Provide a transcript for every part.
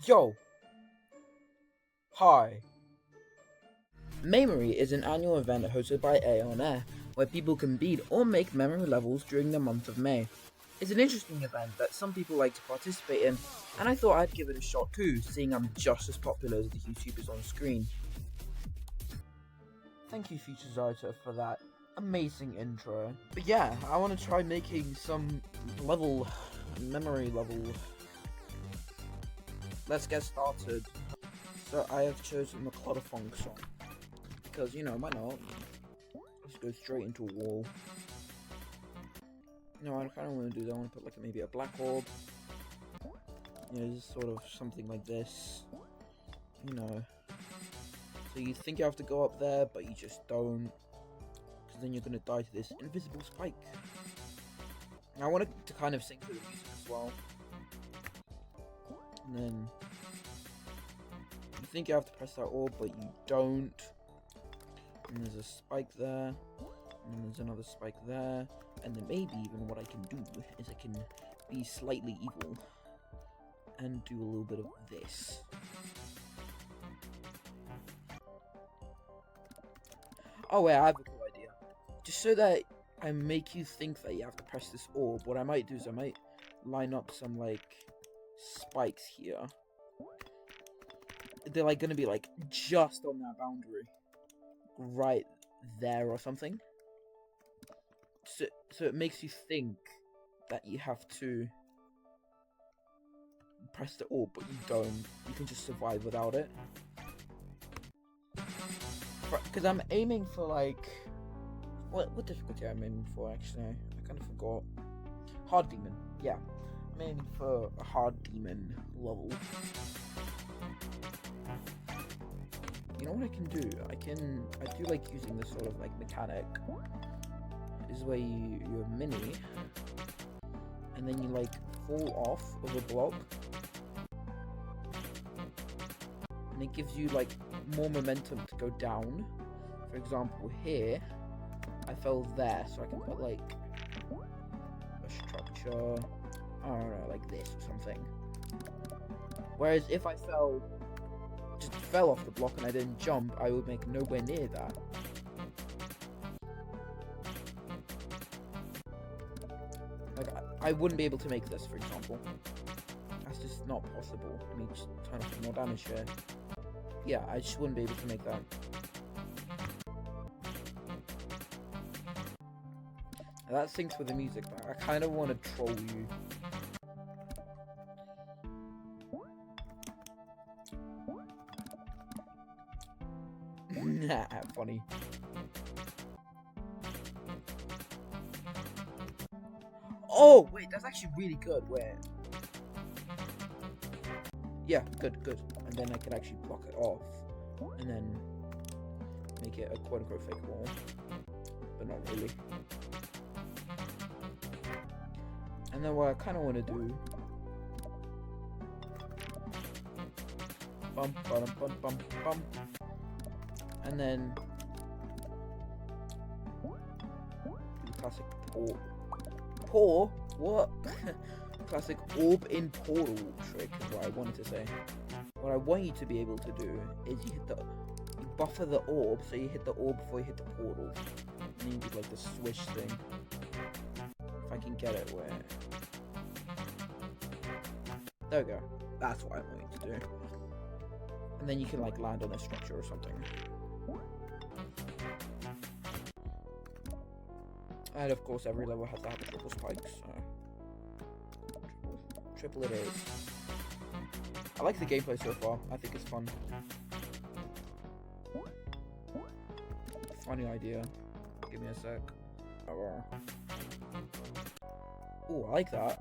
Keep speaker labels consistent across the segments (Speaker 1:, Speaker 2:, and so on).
Speaker 1: Yo, hi. Maymory is an annual event hosted by A on Air, where people can beat or make memory levels during the month of May. It's an interesting event that some people like to participate in, and I thought I'd give it a shot too, seeing I'm just as popular as the YouTubers on screen. Thank you, Features Writer, for that amazing intro. But yeah, I want to try making some memory level. Let's get started. So I have chosen the Clutterfunk song. Because, why not? Let's go straight into a wall. No, I kind of want to do that. I want to put maybe a black orb. Just sort of something like this. So you think you have to go up there, but you just don't. Because then you're going to die to this invisible spike. And I want it to kind of sync to the music as well. And then you think you have to press that orb, but you don't. And there's a spike there, and then there's another spike there, and then maybe even what I can do is I can be slightly evil and do a little bit of this. Oh wait, I have a cool idea. Just so that I make you think that you have to press this orb, what I might do is I might line up some spikes here. They're gonna be just on that boundary. Right there or something. So it makes you think that you have to press the orb, but you don't. You can just survive without it. Because I'm aiming for what difficulty I'm aiming for actually? I kind of forgot. Hard demon. Yeah, I'm aiming for a hard demon level. You know what I can do? I do using this sort of mechanic. Is where you're mini, and then you fall off of a block, and it gives you more momentum to go down. For example, here I fell there, so I can put a structure, I don't know, like this or something. Whereas if I just fell off the block and I didn't jump, I would make nowhere near that. I wouldn't be able to make this, for example. That's just not possible. Let me just turn off more damage here. Yeah, I just wouldn't be able to make that. Now that syncs with the music, but I kind of want to troll you. Nah, funny. Oh, wait, that's actually really good. Where? Yeah, good. And then I can actually block it off. And then make it a quote-unquote fake wall. But not really. And then what I kind of want to do... Bum. And then... do classic pour? What? Classic orb in portal trick is what I wanted to say. What I want you to be able to do is you buffer the orb, so you hit the orb before you hit the portal. And then you do the swish thing. If I can get it where... There we go. That's what I want you to do. And then you can land on a structure or something. And of course every level has to have a triple spike, so... Triple it is. I like the gameplay so far. I think it's fun. Funny idea. Give me a sec. Oh, I like that.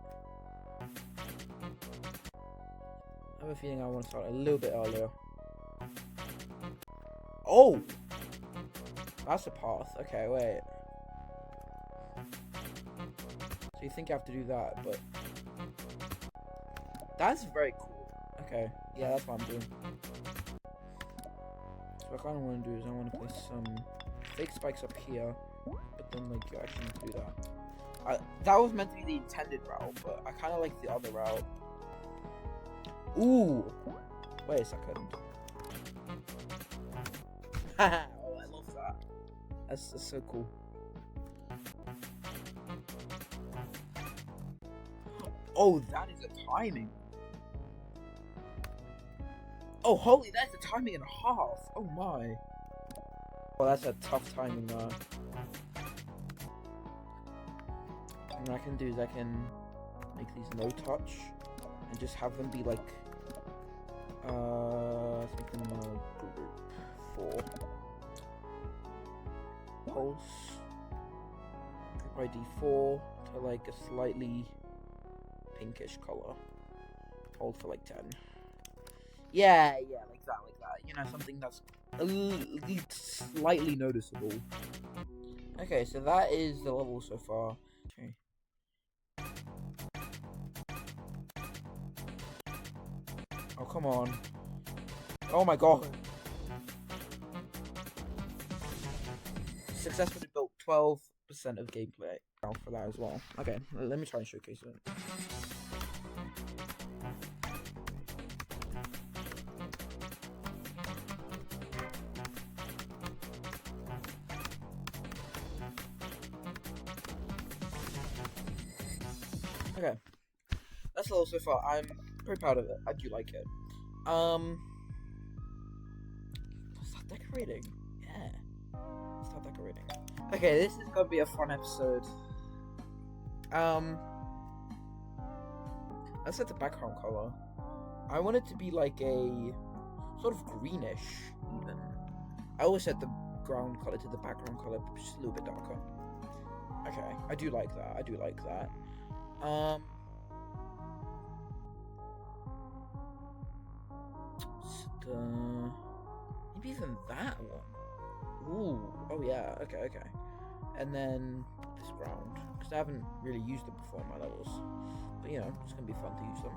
Speaker 1: I have a feeling I want to start a little bit earlier. Oh! That's a path. Okay, wait. So you think you have to do that, but... That's very cool. Okay, yeah, that's what I'm doing. So what I kind of want to do is I want to place some fake spikes up here, but then you actually need to do that. That was meant to be the intended route, but I kind of like the other route. Ooh. Wait a second. Haha. Oh, I love that. That's so cool. Oh, that is a timing. Oh, holy, that's a timing and a half. Oh my. Well, that's a tough timing. And what I can do is I can make these no touch and just have them be like, let's make them group 4. Pulse. Group ID 4 to like a slightly pinkish color. Hold for like 10. Yeah, like that. You know, something that's slightly noticeable. Okay, so that is the level so far. Okay. Oh, come on. Oh my god. Successfully built 12% of gameplay out for that as well. Okay, let me try and showcase it. Okay, that's a little so far. I'm pretty proud of it. I do like it. Start decorating. Yeah, start decorating. Okay, this is gonna be a fun episode. Let's set the background color. I want it to be like a sort of greenish, even. I always set the ground color to the background color, just a little bit darker. Okay, I do like that. Maybe even that one. Ooh, oh yeah, okay. And then this ground, because I haven't really used them before in my levels. But you know, it's gonna be fun to use them.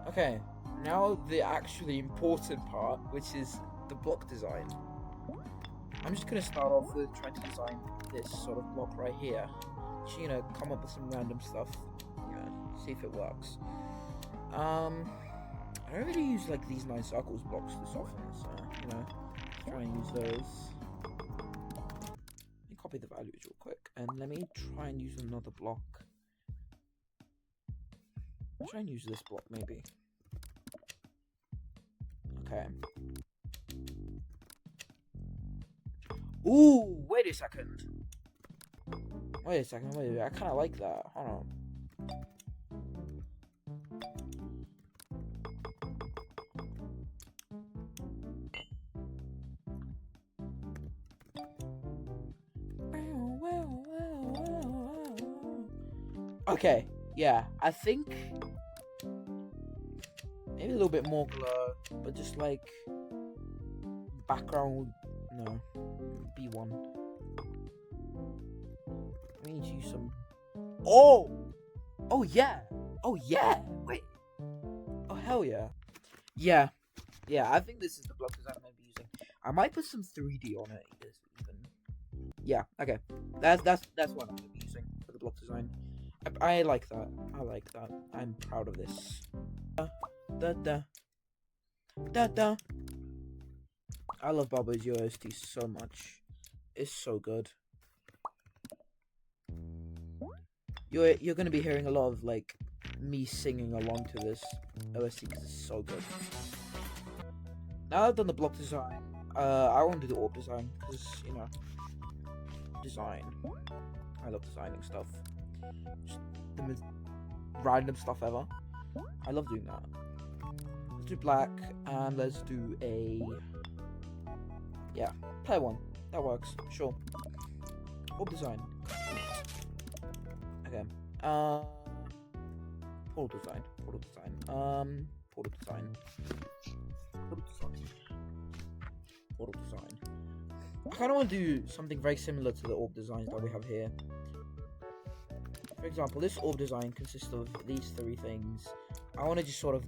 Speaker 1: Okay, now the actually important part, which is the block design. I'm just gonna start off with trying to design this sort of block right here. Just, you know, come up with some random stuff. See if it works. I don't really use like these 9 circles blocks this often, so you know, try and use those. Let me copy the values real quick, and let me try and use another block. I'll try and use this block maybe. Okay. Ooh, wait a second. Wait, I kind of like that. Hold on. Okay, yeah, I think maybe a little bit more blur, but just like background, no, B1. We need to use some. Oh yeah, wait, oh hell yeah, yeah. I think this is the block design I'm gonna be using. I might put some 3D on it even. Yeah, okay, that's what I'm gonna be using for the block design. I like that. I'm proud of this. I love Bubba's OST so much. It's so good. You're gonna be hearing a lot of like me singing along to this OST because it's so good. Now I've done the block design, I want to do the orb design because you know, design. I love designing stuff. Just the most random stuff ever. I love doing that. Let's do black and let's do a player 1. That works. Sure. Orb design. Okay. Portal design. Portal design. I kind of want to do something very similar to the orb designs that we have here. For example, this orb design consists of these 3 things. I want to just sort of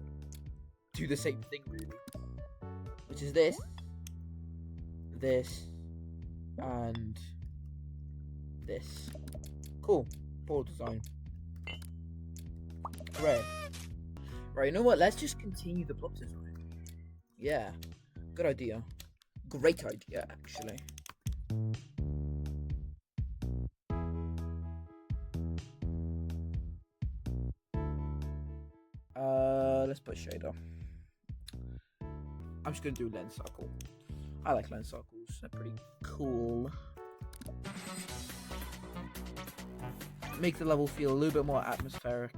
Speaker 1: do the same thing, really. Which is this, and this. Cool. Portal design. Hooray. Right, you know what? Let's just continue the block design. Yeah, good idea. Great idea, actually. Let's put shader. I'm just gonna do lens circle. I like lens circles. They're pretty cool. Make the level feel a little bit more atmospheric.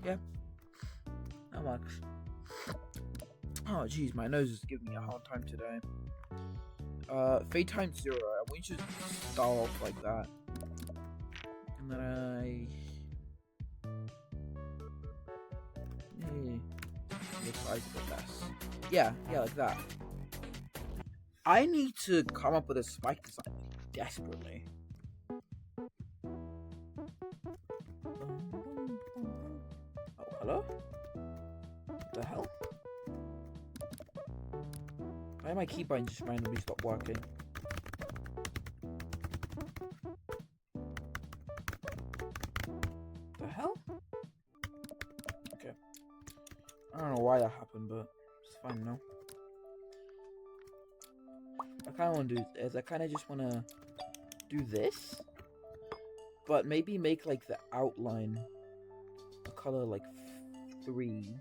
Speaker 1: Yeah, that works. Oh jeez, my nose is giving me a hard time today. Fade time 0. I want you to start off like that. And then the size a bit less. Yeah, like that. I need to come up with a spike design desperately. Oh, hello? What the hell? Why did my keybind just randomly stop working? The hell? Okay. I don't know why that happened, but it's fine now. I kind of want to do is I kind of just want to do this, but maybe make like the outline a color like 3.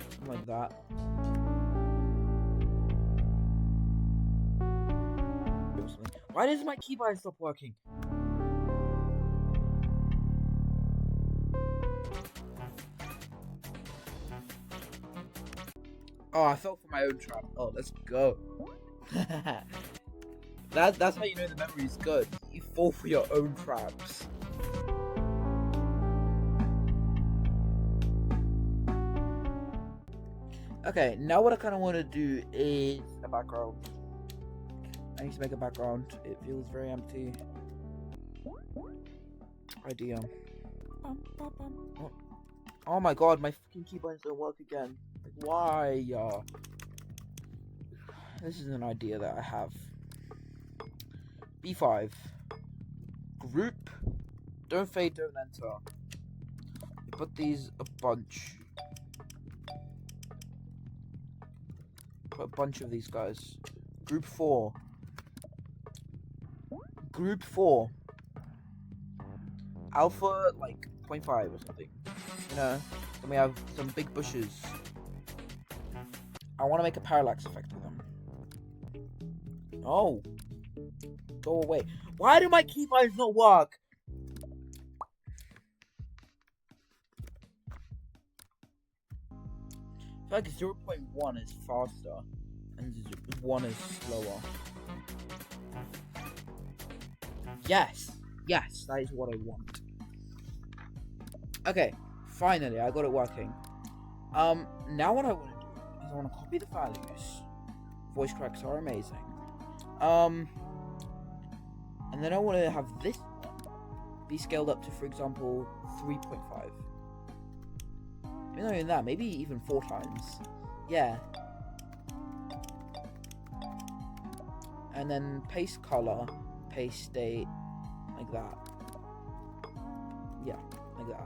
Speaker 1: Something like that. Why does my keybind stop working? Oh, I fell for my own trap. Oh, let's go. That's how you know the memory is good. You fall for your own traps. Okay, now what I kind of want to do is a background. I need to make a background. It feels very empty. Idea. Oh my god, my fucking keyboards don't work again. Like, why? This is an idea that I have. B5. Group. Don't fade, don't enter. You put these a bunch. Put a bunch of these guys. Group 4. Group 4. Alpha, like, 0.5 or something. You know? Then we have some big bushes. I want to make a parallax effect with them. Oh. Go away. Why do my keybinds not work? I feel like 0.1 is faster and 1 is slower. Yes, that is what I want. Okay, finally I got it working. Now what I want to do is I want to copy the values. Voice cracks are amazing. And then I want to have this be scaled up to, for example, 3.5. Not even that, maybe even 4 times. Yeah. And then paste color, paste state, like that. Yeah, like that.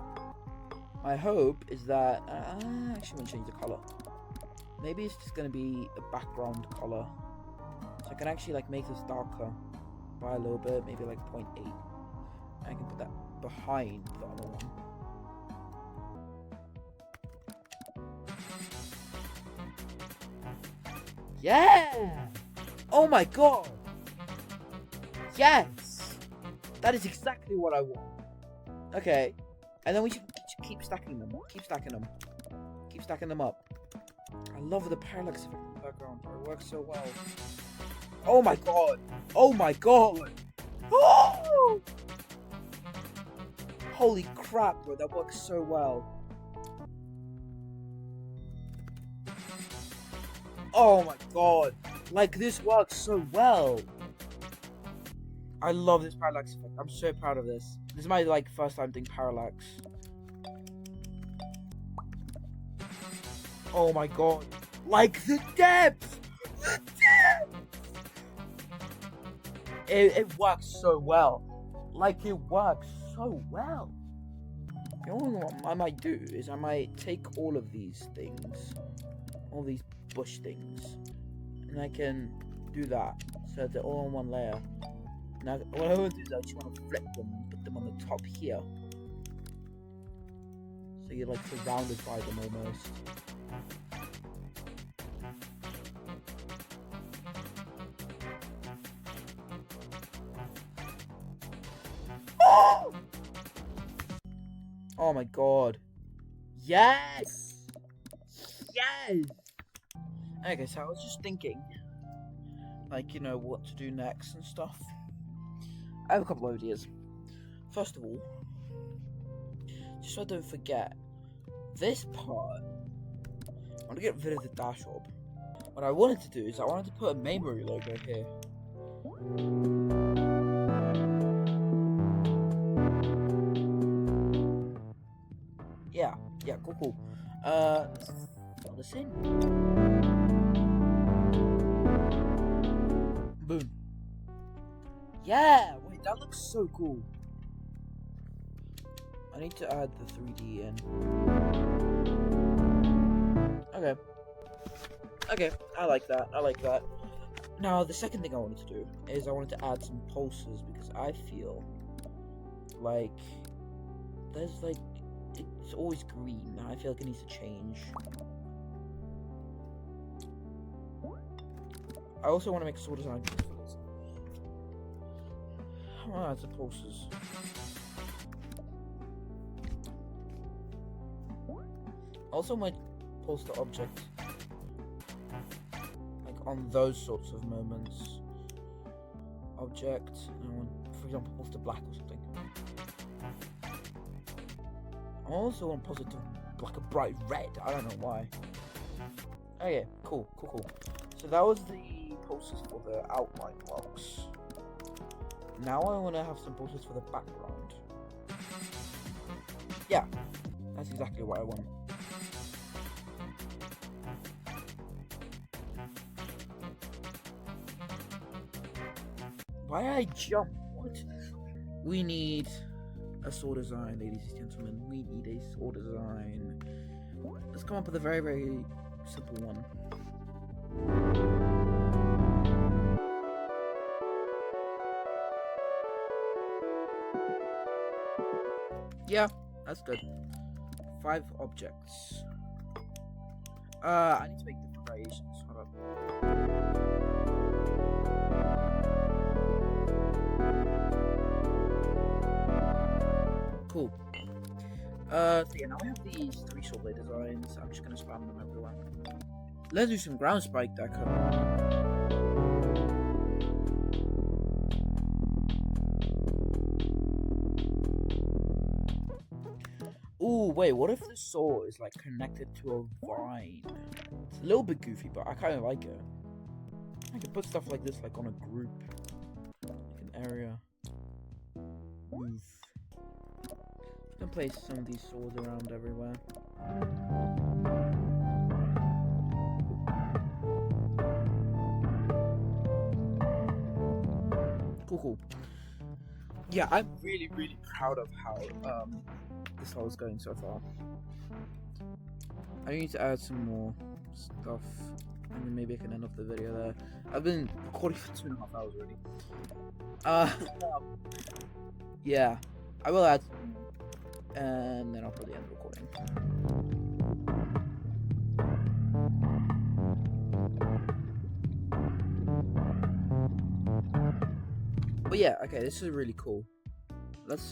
Speaker 1: My hope is that I actually want to change the color. Maybe it's just gonna be a background color, so I can actually like make this darker by a little bit, maybe like 0.8. I can put that behind the other one. Yeah! Oh my god! Yes! That is exactly what I want. Okay. And then we should keep stacking them. Keep stacking them. Keep stacking them up. I love the parallax effect in the background. It works so well. Oh my god! Oh my god! Oh! Holy crap, bro. That works so well. Oh my god. Like, this works so well. I love this parallax effect. I'm so proud of this. This is my, like, first time doing parallax. Oh my god. Like, the depth! The depth! It works so well. Like, it works so well. The only one I might do is I might take all of these things, all these bush things, and I can do that so they're all on one layer. Now, what I want to do is I just want to flip them and put them on the top here. So you're like surrounded by them almost. Oh my god. Yes! Yes! Okay, so I was just thinking, like, you know, what to do next and stuff. I have a couple of ideas. First of all, just so I don't forget, this part, I want to get rid of the dash orb. What I wanted to do is I wanted to put a Maymory logo here. Yeah, cool. Let's fill this in. Boom. Yeah, wait, that looks so cool. I need to add the 3D in. Okay, I like that. Now, the second thing I wanted to do is I wanted to add some pulses because I feel like there's like, it's always green. I feel like it needs to change. I also want to make a sword design for this. I want to add some pulses. Also, my pulse the object, like on those sorts of moments. Object, and I want, for example, pulse to black or something. I also want to pulse it to like a bright red. I don't know why. Oh yeah, cool. So that was the pulses for the outline blocks. Now I want to have some pulses for the background. Yeah, that's exactly what I want. Why did I jump? What? We need a sword design, ladies and gentlemen. We need a sword design. Let's come up with a very, very simple one. Yeah, that's good. 5 objects. I need to make different variations. Hold on. Cool. So yeah, now we have these 3 sword blade designs. I'm just gonna spam them everywhere. Let's do some ground spike deco. Ooh, wait, what if the sword is like connected to a vine? It's a little bit goofy, but I kind of like it. I can put stuff like this like on a group, like an area. Move. I can place some of these swords around everywhere. Cool. Yeah, I'm really, really proud of how this whole is going so far. I need to add some more stuff, and then maybe I can end off the video there. I've been recording for 2.5 hours already. Yeah, I will add some more, and then I'll probably end the recording. But yeah, okay, this is really cool. Let's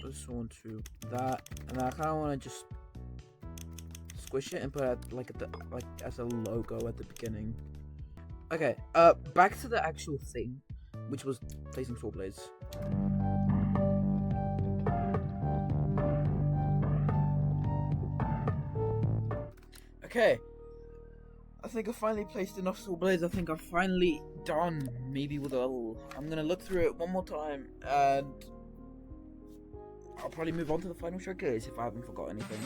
Speaker 1: just want to that, and I kind of want to just squish it and put it like as a logo at the beginning. Okay, back to the actual thing, which was placing sword blades. Okay, I think I finally placed enough sword blades. I think I'm finally done. Maybe with a little. I'm gonna look through it one more time, and I'll probably move on to the final showcase if I haven't forgot anything.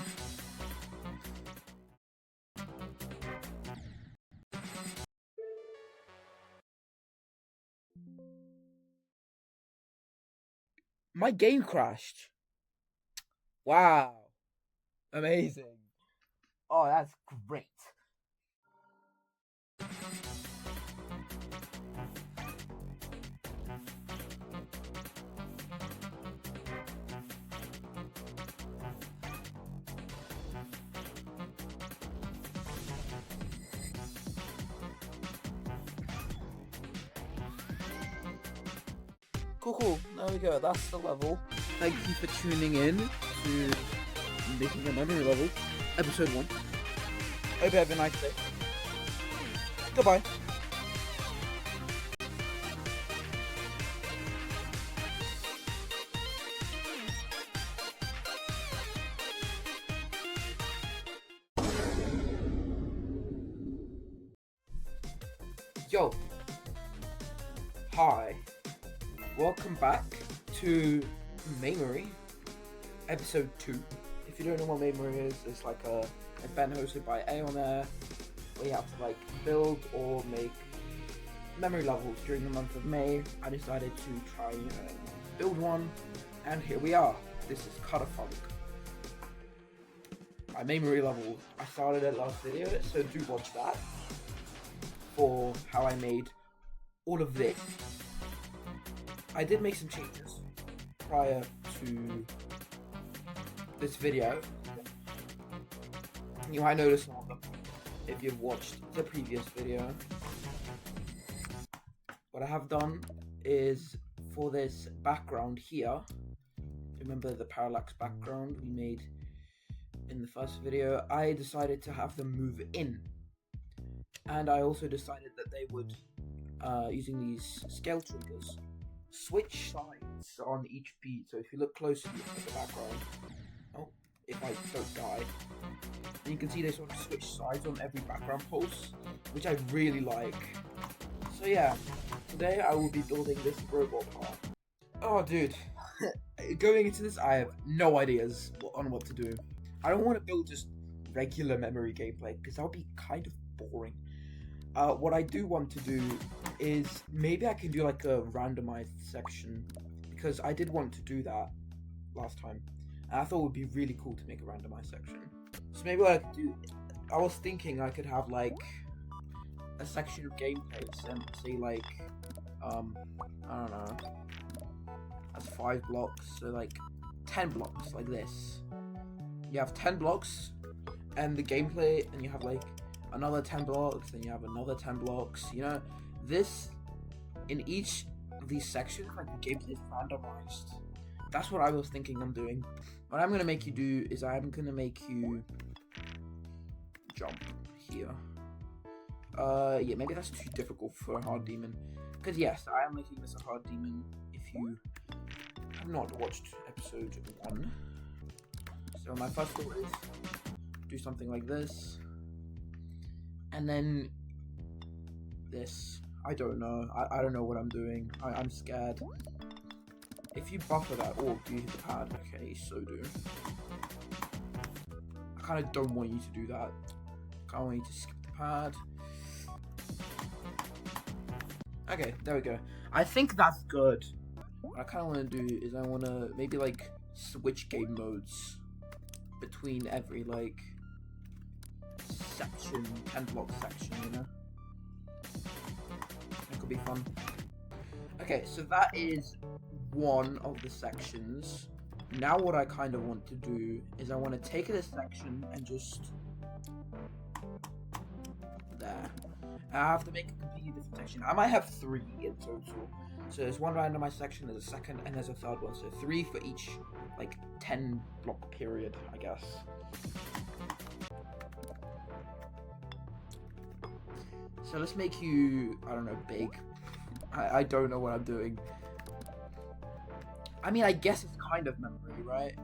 Speaker 1: My game crashed. Wow. Amazing. Oh, that's great. Cool. There we go. That's the level. Thank you for tuning in to Making a Memory Level, episode 1. Hope you have a nice day. Goodbye. Yo. Hi. Welcome back to Maymory, episode 2. If you don't know what Maymory is, it's like a event hosted by Aeon Air where you have to like build or make memory levels during the month of May. I decided to try build one, and here we are. This is Funk. My memory level. I started it last video, so do watch that for how I made all of this. I did make some changes prior to this video. You might notice some of them if you've watched the previous video. What I have done is for this background here, remember the parallax background we made in the first video, I decided to have them move in. And I also decided that they would, using these scale triggers, switch sides on each beat. So if you look closely at the background, if I don't die, then you can see they sort of switch sides on every background pulse, which I really like. So yeah, today I will be building this robot part. Oh dude, going into this I have no ideas on what to do. I don't want to build just regular memory gameplay because that would be kind of boring. What I do want to do is maybe I can do like a randomized section, because I did want to do that last time and I thought it would be really cool to make a randomized section. So maybe what I could do, I was thinking I could have like a section of gameplays and say like I don't know, that's 5 blocks, so like 10 blocks like this. You have 10 blocks and the gameplay, and you have like another 10 blocks, and you have another 10 blocks, you know, this in each of these sections, like the gameplay is randomized. That's what I was thinking I'm doing. What I'm gonna make you do is I'm gonna make you jump here. Yeah, maybe that's too difficult for a hard demon, because yes, I am making this a hard demon. If you have not watched episode 1, so my first thought is do something like this, and then this. I don't know. I don't know what I'm doing. I'm scared. If you buffer that orb, do you hit the pad? Okay, so do. I kind of don't want you to do that. I kind of want you to skip the pad. Okay, there we go. I think that's good. What I kind of want to do is I want to maybe like switch game modes between every like section, 10 block section, you know? That could be fun. Okay, so that is one of the sections. Now what I kind of want to do is I want to take this section and just there. I have to make a completely different section. I might have 3 in total. So there's one randomized section, there's a second, and there's a third one. So 3 for each like 10 block period, I guess. So let's make you, I don't know, big. I don't know what I'm doing. I mean, I guess it's kind of memory, right?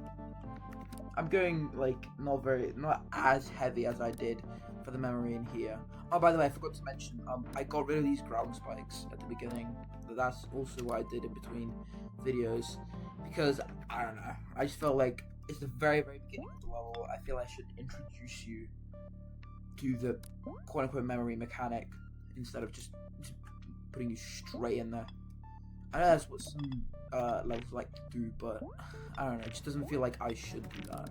Speaker 1: I'm going like not as heavy as I did for the memory in here. Oh, by the way, I forgot to mention, I got rid of these ground spikes at the beginning. That's also what I did in between videos, because I don't know, I just felt like it's the very beginning of the level. I feel I should introduce you to the quote-unquote memory mechanic instead of just putting you straight in there. I know that's what some levels like to do, but I don't know, it just doesn't feel like I should do that.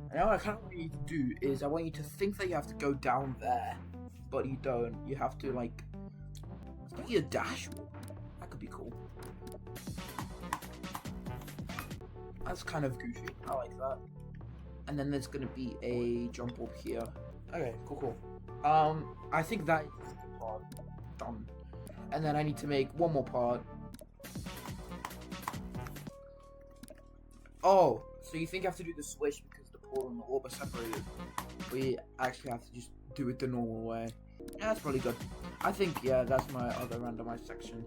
Speaker 1: And now what I kind of want you to do is I want you to think that you have to go down there, but you don't. You have to like, it's maybe a dash warp. That could be cool. That's kind of goofy. I like that. And then there's gonna be a jump warp here. Okay, cool. I think that is the part done. And then I need to make one more part. Oh, so you think you have to do the switch because the portal and the orb are separated? We actually have to just do it the normal way. Yeah, that's probably good. I think, yeah, that's my other randomized section.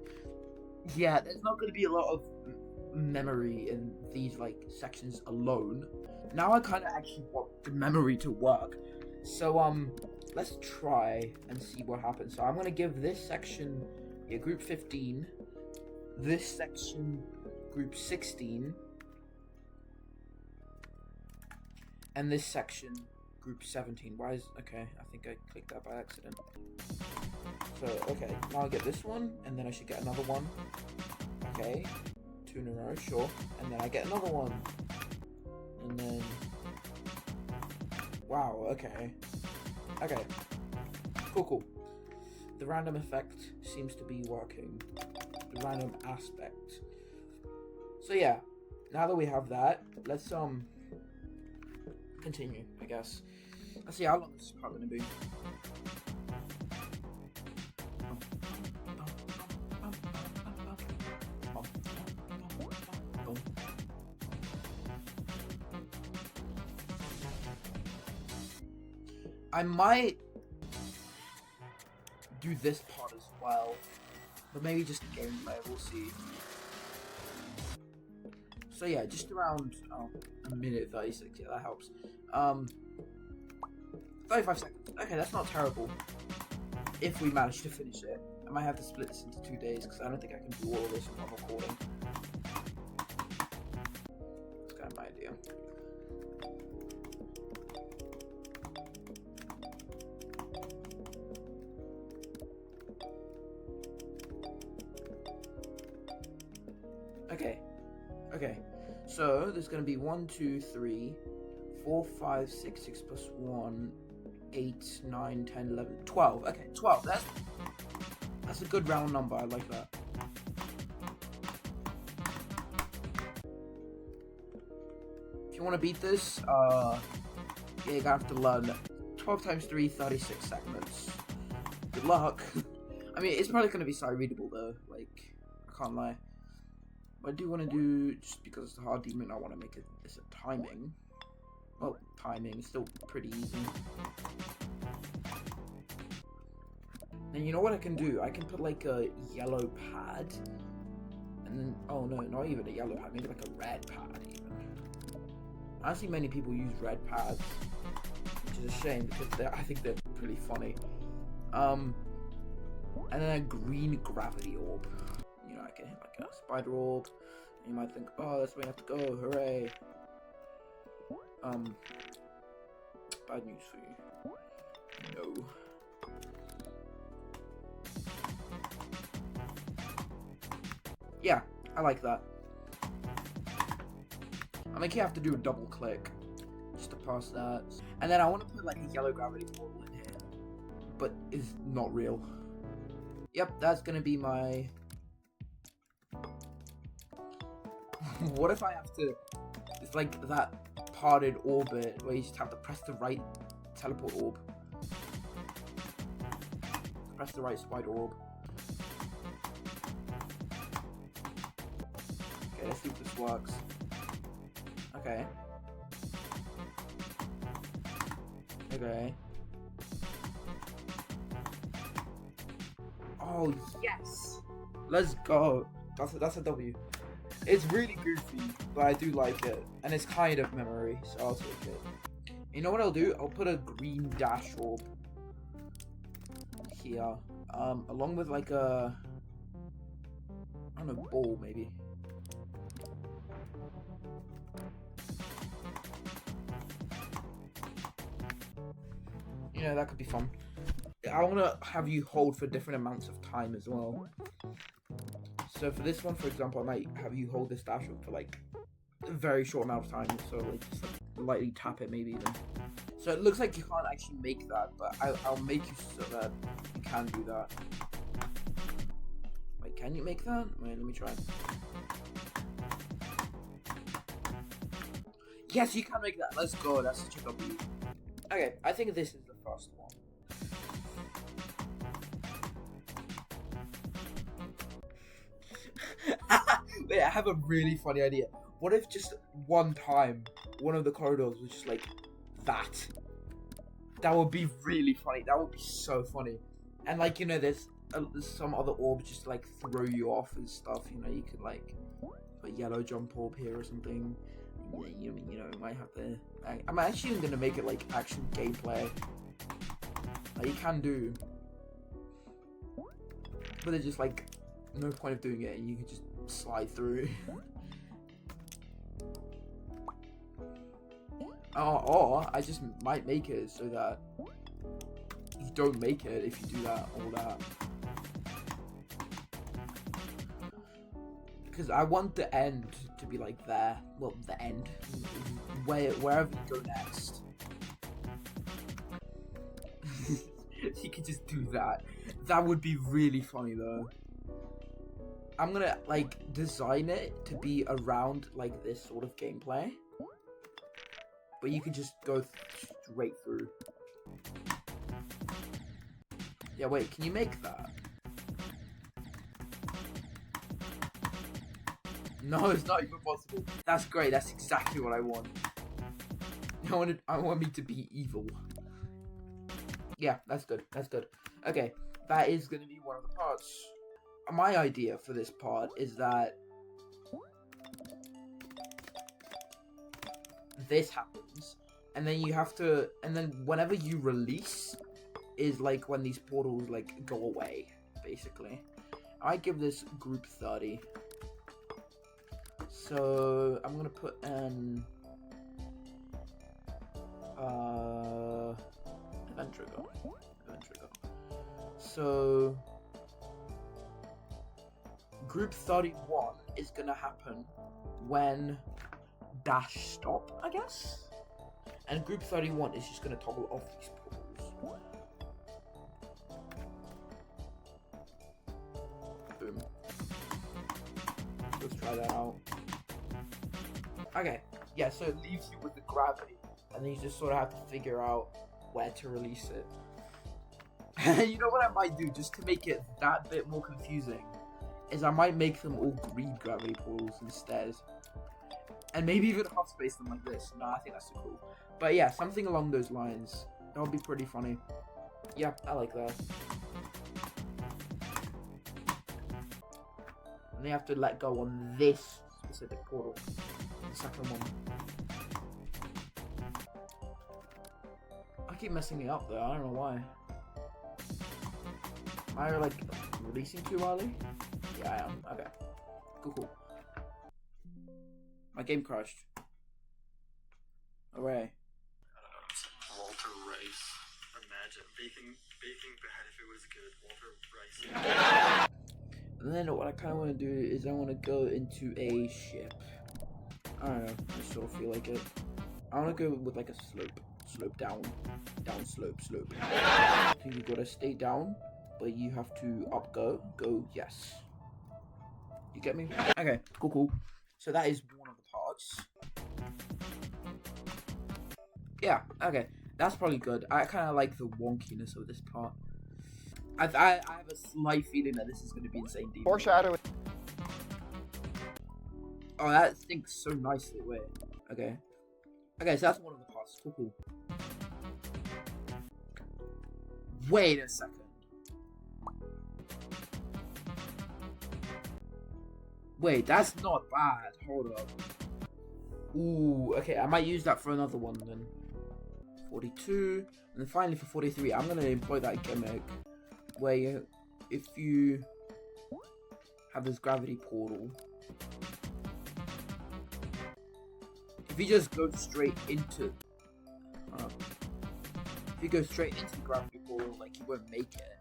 Speaker 1: Yeah, there's not going to be a lot of memory in these, like, sections alone. Now I kind of actually want the memory to work. So, let's try and see what happens. So I'm going to give this section group 15, this section group 16, and this section group 17. Why is, okay, I think I clicked that by accident. So, okay, now I get this one, and then I should get another one. Okay, 2 in a row, sure. And then I get another one. And then, wow, okay. Okay, cool. The random effect seems to be working. The random aspect. So yeah, now that we have that, let's continue, I guess. Let's see how long this is probably gonna be. I might do this part as well, but maybe just gameplay, we'll see. So yeah, just around a minute 36, yeah, that helps. 35 seconds. Okay, that's not terrible. If we manage to finish it. I might have to split this into 2 days because I don't think I can do all of this in one recording. That's kind of my idea. Okay. So there's gonna be 1, 2, 3, 4, 5, 6, 6 plus 1, 8, 9, 10, 11, 12. Okay, 12. That's a good round number. I like that. If you want to beat this, yeah, you're gonna have to learn 12 times 3, 36 segments. Good luck. I mean, it's probably gonna be sight readable though. Like, I can't lie. What I do want to do, just because it's a hard demon, I want to make it this a timing. Well, timing is still pretty easy. And you know what I can do? I can put like a yellow pad, and then, oh no, not even a yellow pad, maybe like a red pad even. I don't see many people use red pads, which is a shame because I think they're pretty funny. And then a green gravity orb. You know, I can hit like a spider orb. And you might think, oh, that's where I have to go, hooray. Bad news for you. No. Yeah, I like that. I think you have to do a double click just to pass that. And then I want to put like a yellow gravity portal in here, but it's not real. Yep, that's gonna be my... What if I have to... It's like that parted orbit where you just have to press the right teleport orb. Press the right spider orb. Okay, let's see if this works. Okay. Okay. Oh, yes! Let's go! That's a W. It's really goofy, but I do like it. And it's kind of memory, so I'll take it. You know what I'll do? I'll put a green dash orb here. Along with like a... I don't know, ball maybe. You know, that could be fun. I want to have you hold for different amounts of time as well. So for this one, for example, I might have you hold this dash up for like a very short amount of time. So like just like lightly tap it, maybe even. So it looks like you can't actually make that, but I'll make you so that you can do that. Wait, can you make that? Wait, let me try. Yes, you can make that. Let's go. That's such a W. Okay, I think this is the first one. Wait, I have a really funny idea. What if just one time, one of the corridors was just like that? That would be really funny. That would be so funny. And like, you know, there's some other orbs just to, like, throw you off and stuff. You know, you could like put a yellow jump orb here or something. You know, you might have to. I'm actually gonna make it like actual gameplay. Like, you can do, but there's just like no point of doing it, and you can just slide through. Or I just might make it so that you don't make it if you do that, all that. Because I want the end to be like there. Well, the end. Wherever you go next. You could just do that. That would be really funny though. I'm gonna like design it to be around like this sort of gameplay. But you can just go straight through. Yeah, wait, can you make that? No, it's not even possible. That's great, that's exactly what I want. I want me to be evil. Yeah, that's good, that's good. Okay, that is gonna be one of the parts. My idea for this part is that this happens, and then you have to, and then whenever you release is like when these portals like go away, basically. I give this group 30. So I'm gonna put an event trigger. So group 31 is gonna happen when dash stop, I guess. And group 31 is just gonna toggle off these portals. Boom. Let's try that out. Okay, yeah, so it leaves you with the gravity, and then you just sort of have to figure out where to release it. You know what I might do, just to make it that bit more confusing, is I might make them all green gravity portals instead. And maybe even half space them like this. No, I think that's too cool. But yeah, something along those lines. That would be pretty funny. Yeah, I like that. And you have to let go on this specific portal. The second one. I keep messing it up though, I don't know why. Am I like releasing too early? Yeah, I am. Okay. Cool. My game crashed. Alright.
Speaker 2: Walter Rice. Imagine baking bad if it was good. Walter Rice.
Speaker 1: And then what I kind of want to do is I want to go into a ship. I don't know. I sort of feel like it. I want to go with like a slope down, slope. So you gotta stay down, but you have to up go yes. You get me? Okay, cool. So that is one of the parts. Yeah, okay, that's probably good. I kind of like the wonkiness of this part. I have a slight feeling that this is going to be insane deep.
Speaker 3: Foreshadowing.
Speaker 1: Oh, that stinks so nicely. Wait, okay, so that's one of the parts. Cool. Wait a second. Wait, that's not bad. Hold up. Ooh, okay, I might use that for another one then. 42, and then finally for 43, I'm gonna employ that gimmick where if you have this gravity portal, if you just go straight into, if you go straight into the gravity portal like you won't make it.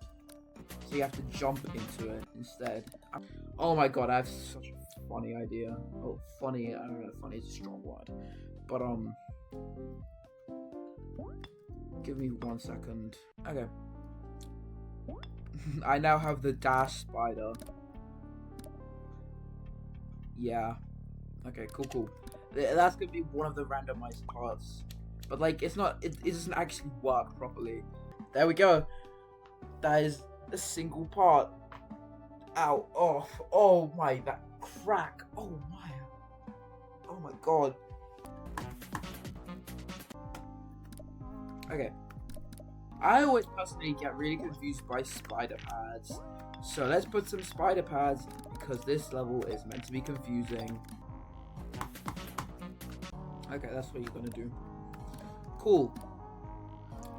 Speaker 1: So you have to jump into it instead. Oh my god, I have such a funny idea. Oh, funny, I don't know if funny is a strong word. But, give me 1 second. Okay. I now have the dash spider. Yeah. Okay, cool. That's gonna be one of the randomized parts. But like, it doesn't actually work properly. There we go. That is a single part. Ow, oh my, that crack. Oh my god. Okay. I always personally get really confused by spider pads. So let's put some spider pads because this level is meant to be confusing. Okay, that's what you're gonna do. Cool.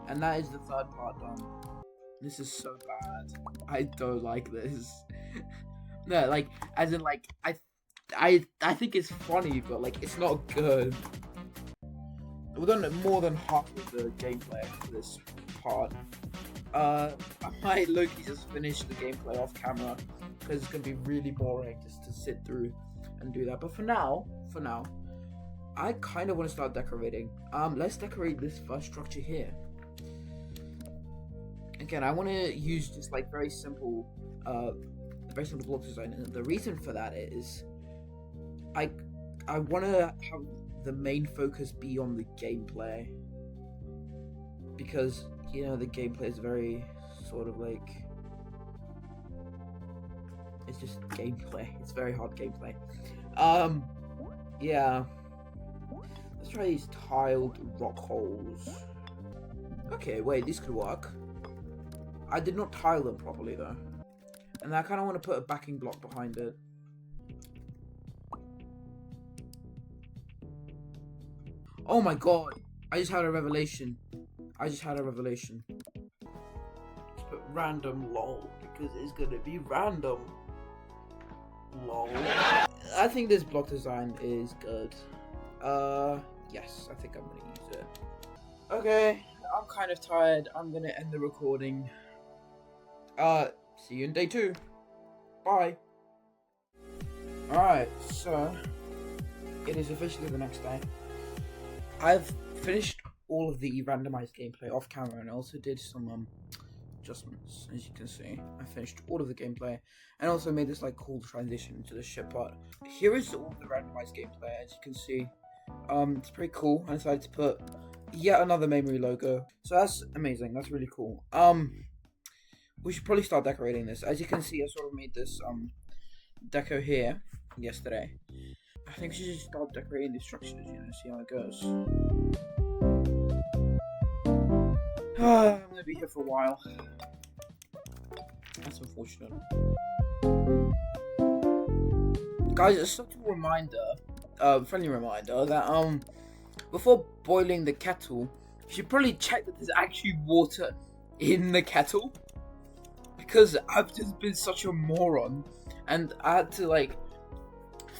Speaker 1: And that is the third part done. This is so bad. I don't like this. No, like, as in, like, I think it's funny, but like, it's not good. We've done more than half of the gameplay for this part. I might low-key just finish the gameplay off camera because it's gonna be really boring just to sit through and do that. But for now, I kind of want to start decorating. Let's decorate this first structure here. Again, I want to use just like very simple block design, and the reason for that is I want to have the main focus be on the gameplay, because you know the gameplay is very sort of like, it's just gameplay. It's very hard gameplay. Yeah. Let's try these tiled rock holes. Okay, wait, these could work. I did not tile them properly though, and I kind of want to put a backing block behind it. Oh my god, I just had a revelation. Let's put random lol, because it's gonna be random. Lol. I think this block design is good. Yes, I think I'm gonna use it. Okay, I'm kind of tired. I'm gonna end the recording. See you in day 2. Bye. Alright, so it is officially the next day. I've finished all of the randomized gameplay off camera, and I also did some adjustments. As you can see, I finished all of the gameplay and also made this like cool transition into the ship part. Here is all the randomized gameplay. As you can see, it's pretty cool. I decided to put yet another Maymory logo, so that's amazing. That's really cool. We should probably start decorating this. As you can see, I sort of made this deco here yesterday. I think we should just start decorating these structures, you know, see how it goes. I'm gonna be here for a while. That's unfortunate. Guys, it's such a reminder, friendly reminder, that before boiling the kettle, you should probably check that there's actually water in the kettle. Because I've just been such a moron, and I had to like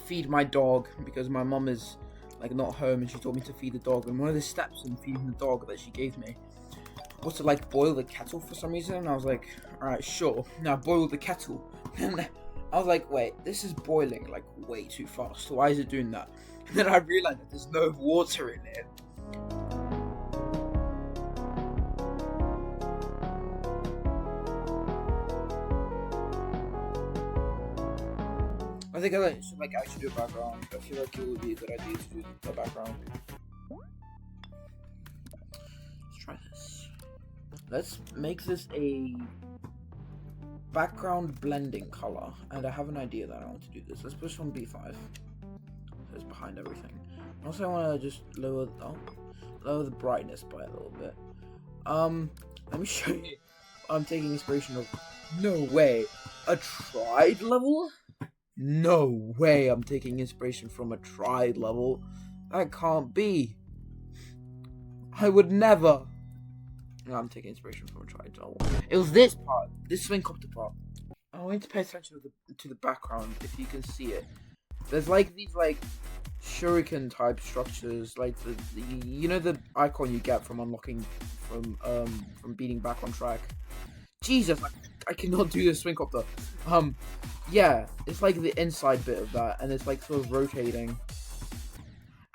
Speaker 1: feed my dog because my mum is like not home, and she told me to feed the dog, and one of the steps in feeding the dog that she gave me was to like boil the kettle for some reason, and I was like, alright, sure. Now boil the kettle. And I was like, wait, this is boiling like way too fast, why is it doing that? And then I realized that there's no water in it. I think I should like actually do a background. I feel like it would be a good idea to do a background. Let's try this. Let's make this a background blending color, and I have an idea that I want to do this. Let's push on B5. So it's behind everything. Also, I want to just lower the brightness by a little bit. Let me show you. I'm taking inspiration of. No way, a tried level. No way I'm taking inspiration from a tried level. That can't be. I would never. No, I'm taking inspiration from a tried level. It was this part. This swingcopter part. I want you to pay attention to the background if you can see it. There's like these like shuriken type structures, like you know the icon you get from unlocking from beating back on track. Jesus, I cannot do this swing copter. Yeah, it's like the inside bit of that, and it's like sort of rotating.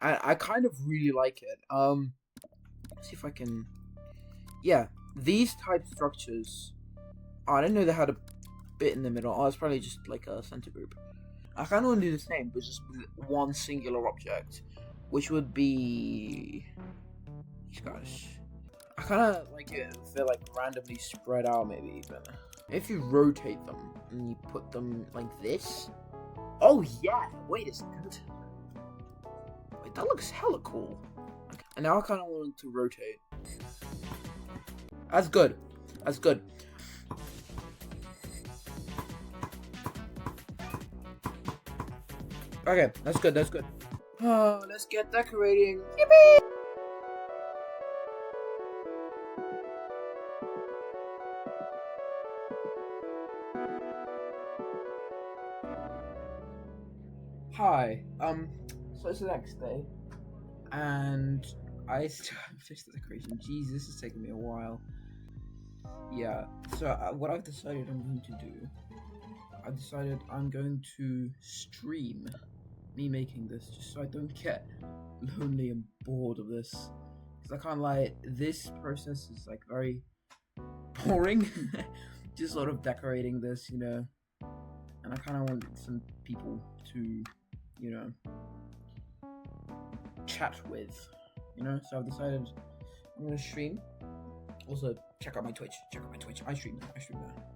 Speaker 1: I kind of really like it. Let's see if I can. Yeah, these type structures. Oh, I didn't know they had a bit in the middle. Oh, it's probably just like a center group. I kind of want to do the same, but just with one singular object, which would be these guys. I kind of like it if they're like randomly spread out, maybe even. If you rotate them and you put them like this. Oh yeah, wait a second. Wait, that looks hella cool. Okay. And now I kind of want to rotate. That's good. That's good. Okay, that's good. That's good. Oh, let's get decorating. Yippee! Hi. So it's the next day, and I still haven't finished the decoration. Jeez, this is taking me a while. Yeah. So what I've decided I'm going to do, I've decided I'm going to stream me making this, just so I don't get lonely and bored of this. Because I can't lie, this process is like very boring. Just sort of decorating this, you know. And I kind of want some people to, you know, chat with, you know. So I've decided I'm gonna stream. Also, check out my Twitch. Check out my Twitch. I stream there.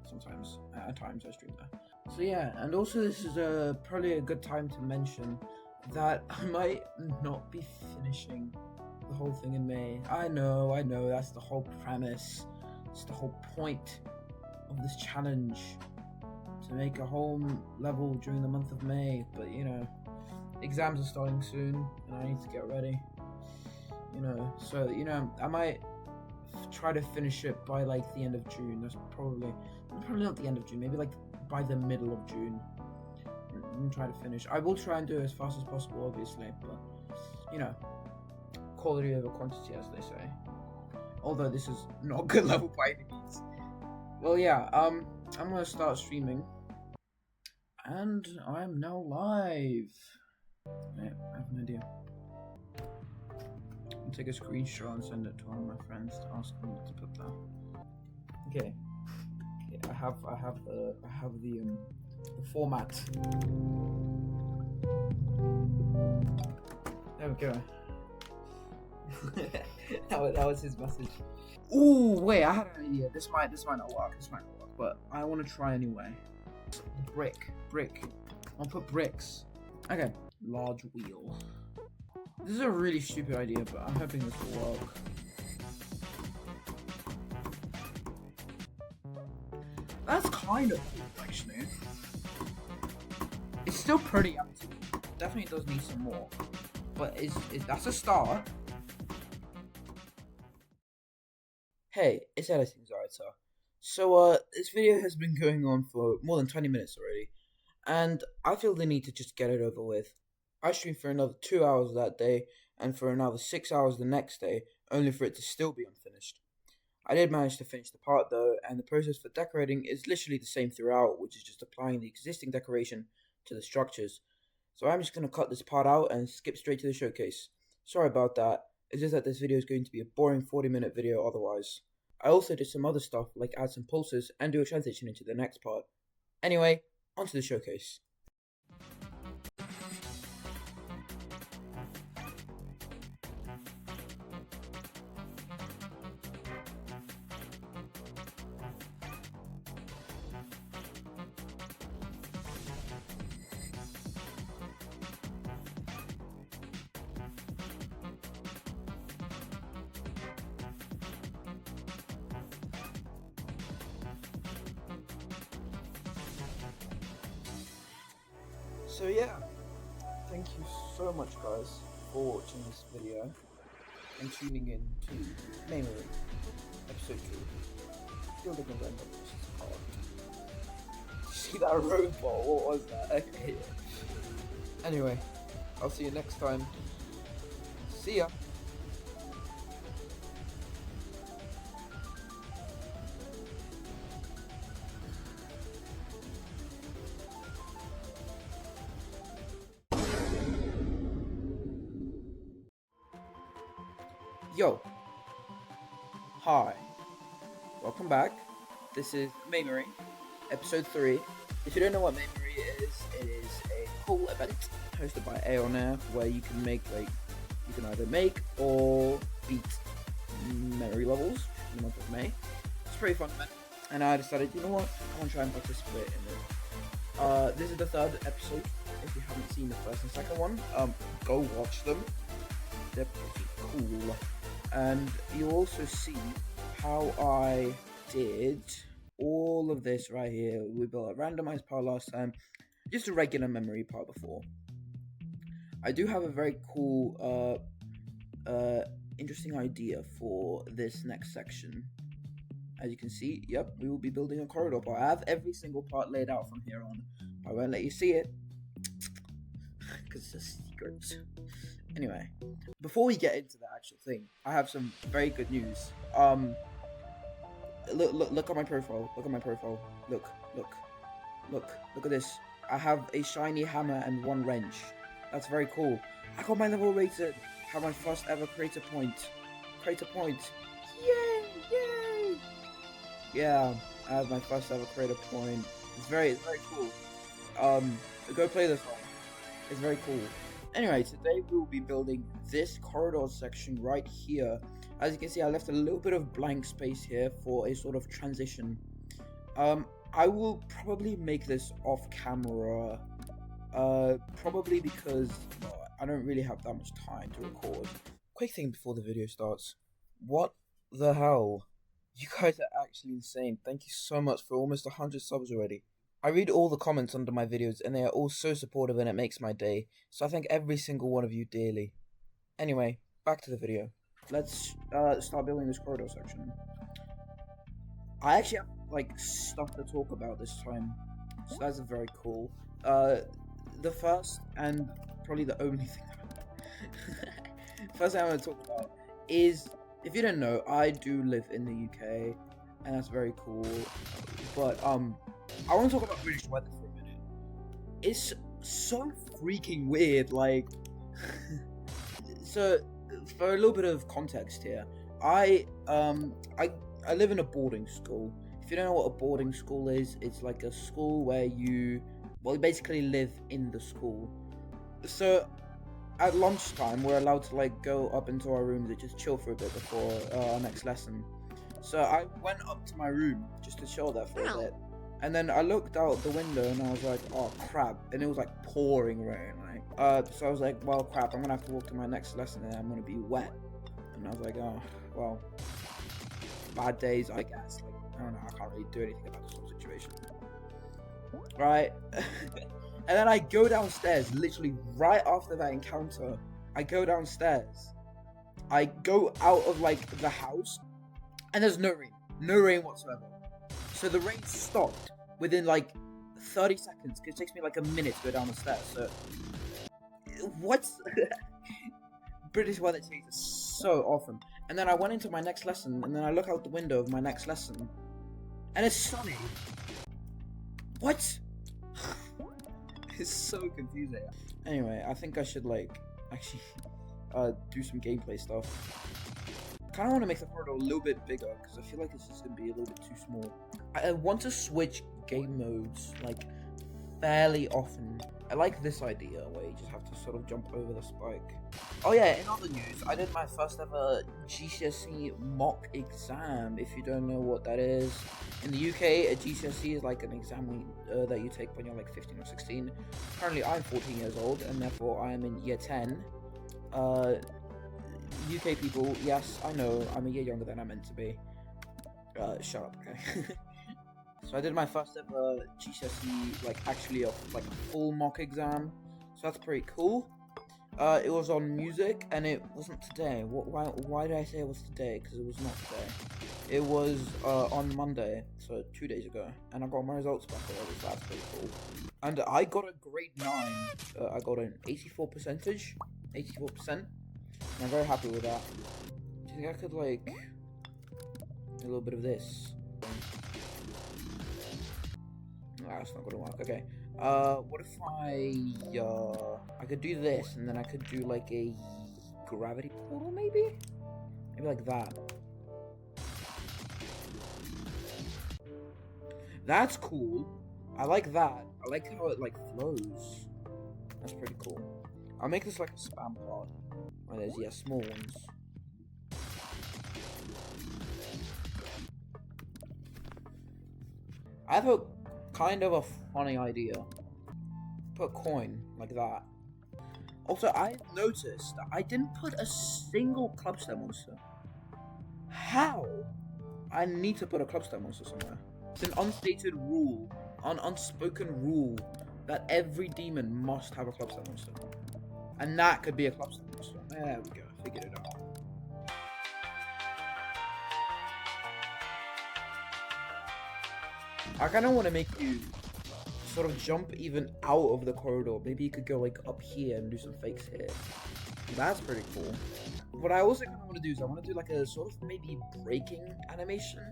Speaker 1: Sometimes. At times, I stream there. So yeah, and also this is probably a good time to mention that I might not be finishing the whole thing in May. I know. That's the whole premise. It's the whole point of this challenge, to make a home level during the month of May. But you know, exams are starting soon, and I need to get ready. You know, so you know, I might try to finish it by like the end of June. That's probably not the end of June. Maybe like by the middle of June. I'm try to finish. I will try and do it as fast as possible, obviously, but you know, quality over quantity, as they say. Although this is not good level by any means. Well, yeah. I'm gonna start streaming, and I'm now live. Yeah, I have an idea. I'll take a screenshot and send it to one of my friends to ask them to put that. Okay. I have the format. There we go. that was his message. Ooh, wait, I had an idea. This might not work. But I want to try anyway. Brick. I'll put bricks. Okay. Large wheel. This is a really stupid idea, but I'm hoping this will work. That's kind of cool, actually. It's still pretty empty. Definitely does need some more. But that's a start. Hey, it's Editing Zyta. So, this video has been going on for more than 20 minutes already, and I feel the need to just get it over with. I streamed for another 2 hours that day, and for another 6 hours the next day, only for it to still be unfinished. I did manage to finish the part though, and the process for decorating is literally the same throughout, which is just applying the existing decoration to the structures. So I'm just going to cut this part out and skip straight to the showcase. Sorry about that, it's just that this video is going to be a boring 40-minute video otherwise. I also did some other stuff like add some pulses and do a transition into the next part. Anyway, onto the showcase. So yeah, thank you so much guys for watching this video and tuning in to Maymory, episode 2. Still looking random, this is hard. See that robot? What was that? Anyway, I'll see you next time. See ya. Yo. Hi. Welcome back. This is Maymory, episode 3. If you don't know what Maymory is, it is a cool event hosted by Aonair where you can make, like, you can either make or beat memory levels in the month of May. It's pretty fun event. And I decided, you know what, I want to try and participate in it. This is the 3rd episode. If you haven't seen the 1st and 2nd one, go watch them. They're pretty cool. And you'll also see how I did all of this right here. We built a randomized part last time, just a regular memory part before. I do have a very cool, interesting idea for this next section. As you can see, yep, we will be building a corridor part. I have every single part laid out from here on. I won't let you see it, because it's a secret. Anyway, before we get into the actual thing, I have some very good news. Look at my profile. Look at my profile. Look at this. I have a shiny hammer and 1 wrench. That's very cool. I got my level rated. Have my first ever creator point. Yay! Yeah, I have my first ever creator point. It's very cool. Go play this one. It's very cool. Anyway, today we will be building this corridor section right here. As you can see, I left a little bit of blank space here for a sort of transition. I will probably make this off camera, probably because I don't really have that much time to record. Quick thing before the video starts. What the hell? You guys are actually insane. Thank you so much for almost 100 subs already. I read all the comments under my videos and they are all so supportive and it makes my day. So I thank every single one of you dearly. Anyway, back to the video. Let's start building this corridor section. I actually have like stuff to talk about this time. So that's very cool. The first and probably the only thing first thing I'm going to talk about is, if you don't know, I do live in the UK and that's very cool. But I want to talk about British weather for a minute. It's so freaking weird, like... So, for a little bit of context here, I live in a boarding school. If you don't know what a boarding school is, it's like a school where you basically live in the school. So, at lunchtime, we're allowed to, like, go up into our rooms and just chill for a bit before our next lesson. So, I went up to my room just to chill there for a bit. And then I looked out the window and I was like, oh crap, and it was like pouring rain, like, so I was like, well crap, I'm gonna have to walk to my next lesson and I'm gonna be wet. And I was like, oh, well, bad days, I guess, like, I don't know, I can't really do anything about this whole situation. Right, and then I go downstairs, literally right after that encounter, I go downstairs, I go out of, like, the house, and there's no rain whatsoever. So the rain stopped within like 30 seconds, because it takes me like a minute to go down the stairs, so... What? British weather changes so often. And then I went into my next lesson, and then I look out the window of my next lesson, and it's sunny. What? It's so confusing. Anyway, I think I should like, actually, do some gameplay stuff. I kind of want to make the corridor a little bit bigger, because I feel like it's just going to be a little bit too small. I want to switch game modes, like, fairly often. I like this idea, where you just have to sort of jump over the spike. Oh yeah, in other news, I did my first ever GCSE mock exam, if you don't know what that is. In the UK, a GCSE is like an exam that you take when you're like 15 or 16. Currently, I'm 14 years old, and therefore I am in year 10. UK people, yes, I know, I'm a year younger than I'm meant to be. Shut up, okay? So I did my first ever GCSE, like, actually, like, a full mock exam. So that's pretty cool. It was on music, and it wasn't today. Why did I say it was today? Because it was not today. It was on Monday, so 2 days ago, and I got my results back already, so that's pretty cool. And I got a grade 9. I got an 84%. I'm very happy with that. Do you think I could, like, do a little bit of this? Nah, that's not gonna work. Okay. What if I could do this, and then I could do, like, a gravity portal, maybe? Maybe like that. That's cool. I like that. I like how it, like, flows. That's pretty cool. I'll make this like a spam pod. Oh, there's, yeah, small ones. I have a kind of a funny idea. Put a coin like that. Also, I noticed that I didn't put a single clubstep monster. How? I need to put a clubstep monster somewhere. It's an unstated rule, an unspoken rule, that every demon must have a clubstep monster. And that could be a clubstep monster. There we go, figured it out. I kind of want to make you sort of jump even out of the corridor. Maybe you could go like up here and do some fakes here. That's pretty cool. What I also kind of want to do is I want to do like a sort of maybe breaking animation.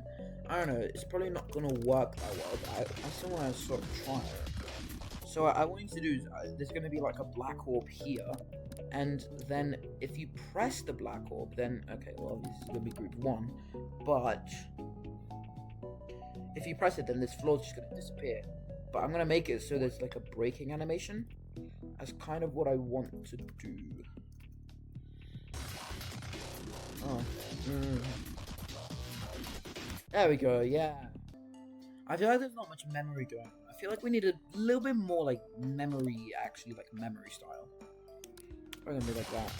Speaker 1: I don't know, it's probably not going to work that well, but I still want to sort of try it. So what I want you to do is there's going to be like a black orb here, and then if you press the black orb, then, okay, well, this is going to be group 1, but if you press it, then this floor is just going to disappear. But I'm going to make it so there's like a breaking animation. That's kind of what I want to do. Oh. There we go, yeah. I feel like there's not much memory going on. I feel like we need a little bit more like memory, actually, like memory style. We're gonna be like that.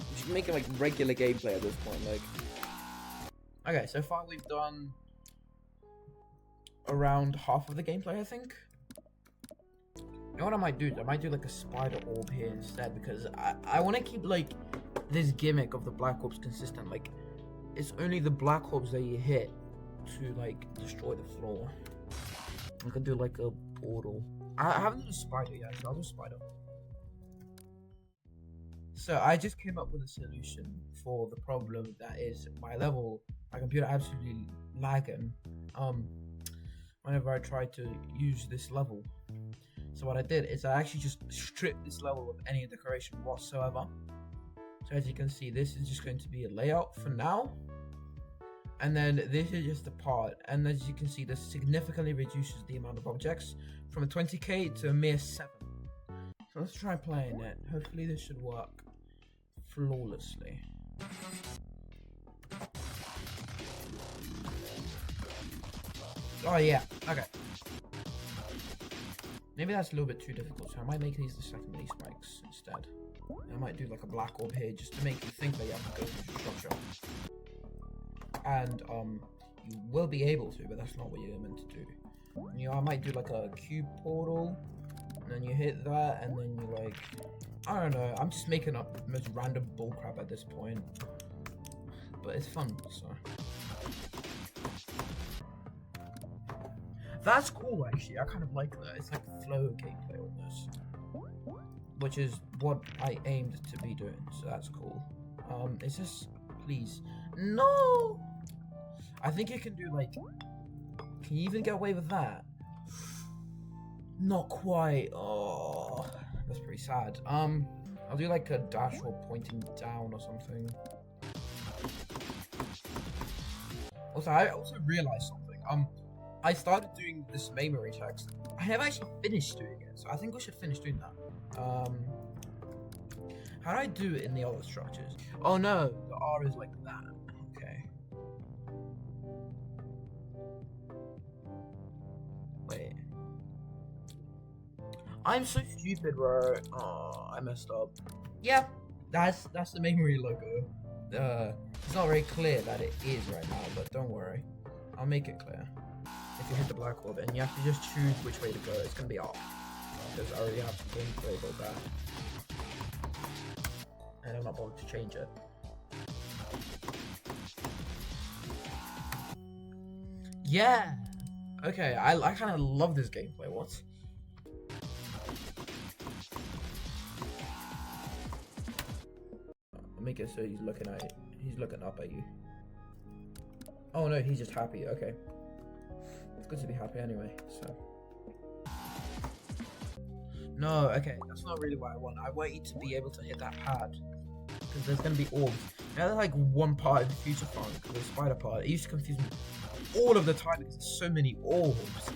Speaker 1: We should make it like regular gameplay at this point, like. Okay, so far we've done around half of the gameplay, I think. You know what I might do? I might do like a spider orb here instead, because I want to keep like this gimmick of the black orbs consistent. Like, it's only the black orbs that you hit to like destroy the floor. I could do like a portal. I haven't done a spider yet, so I'll do a spider. So I just came up with a solution for the problem that is my computer absolutely lagging whenever I try to use this level. So what I did is I actually just stripped this level of any decoration whatsoever. So as you can see, this is just going to be a layout for now. And then this is just a part. And as you can see, this significantly reduces the amount of objects from 20k to a mere 7. So let's try playing it. Hopefully this should work flawlessly. Oh yeah, okay. Maybe that's a little bit too difficult, so I might make these the secondary spikes instead. I might do like a black orb here just to make you think that you have to go through the structure. And you will be able to, but that's not what you're meant to do. You know, I might do like a cube portal, and then you hit that, and then you like, I don't know, I'm just making up the most random bullcrap at this point. But it's fun, so. That's cool, actually. I kind of like that. It's like flow gameplay almost, which is what I aimed to be doing. So that's cool. Is this, please? No. I think you can do like. Can you even get away with that? Not quite. Oh, that's pretty sad. I'll do like a dash or pointing down or something. Also, I also realized something. I started doing this Maymory text. I have actually finished doing it, so I think we should finish doing that. How do I do it in the other structures? Oh no, the R is like that. Okay. Wait. I'm so stupid, bro. Oh, I messed up. Yeah, that's the Maymory logo. It's not very clear that it is right now, but don't worry. I'll make it clear. If you hit the black orb, and you have to just choose which way to go, it's gonna be off. because I already have the gameplay about that. And I'm not bothered to change it. Yeah! Okay, I kind of love this gameplay, what? Make it so he's looking up at you. Oh no, he's just happy, okay. It's good to be happy anyway, so. No, okay, that's not really what I want. I want you to be able to hit that pad. Because there's going to be orbs. Now there's like one part in the future funk, the spider part. It used to confuse me all of the time because there's so many orbs.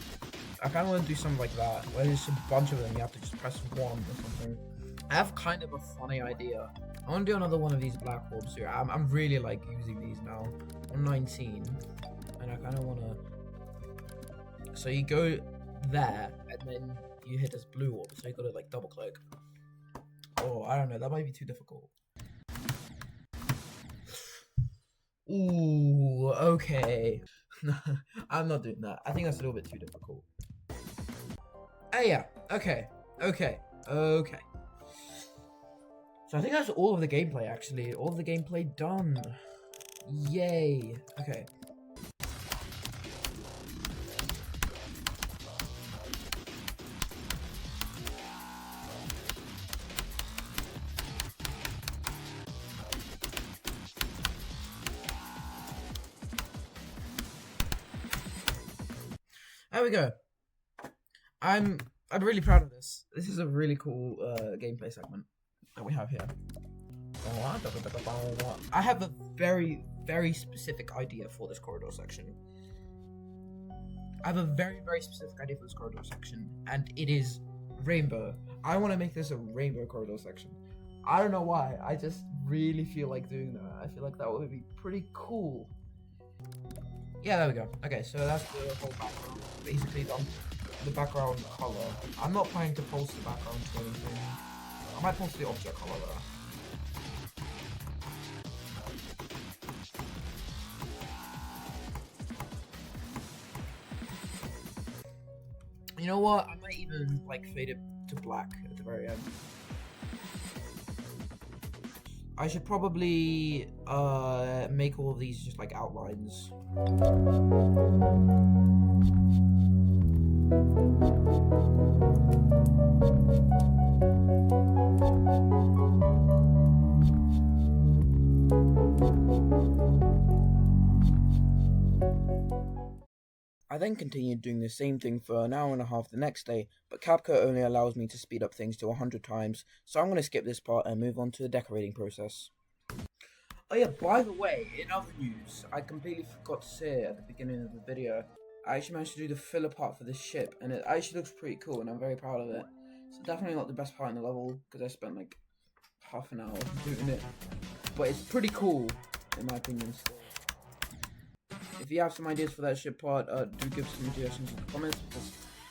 Speaker 1: I kind of want to do something like that, where there's a bunch of them, you have to just press one or something. I have kind of a funny idea. I want to do another one of these black orbs here. I'm really like using these now. I'm 19, and I kind of want to. So you go there, and then you hit this blue orb. So you got to like double click. Oh, I don't know. That might be too difficult. Ooh, okay. I'm not doing that. I think that's a little bit too difficult. Oh yeah. Okay. So I think that's all of the gameplay, actually. All of the gameplay done. Yay. Okay. There we go. I'm really proud of this. This is a really cool gameplay segment that we have here. I have a very, very specific idea for this corridor section. I have a very, very specific idea for this corridor section, and it is rainbow. I want to make this a rainbow corridor section. I don't know why. I just really feel like doing that. I feel like that would be pretty cool. Yeah, there we go. Okay, so that's the whole background. Basically done. The background color. I'm not planning to post the background to anything. I might post the object color though. You know what? I might even like fade it to black at the very end. I should probably make all of these just like outlines. I then continued doing the same thing for an hour and a half the next day, but CapCut only allows me to speed up things to 100 times, so I'm going to skip this part and move on to the decorating process. Oh yeah, by the way, in other news, I completely forgot to say at the beginning of the video, I actually managed to do the filler part for this ship, and it actually looks pretty cool, and I'm very proud of it. It's definitely not the best part in the level, because I spent like half an hour doing it, but it's pretty cool, in my opinion still. If you have some ideas for that ship part, do give some suggestions in the comments, because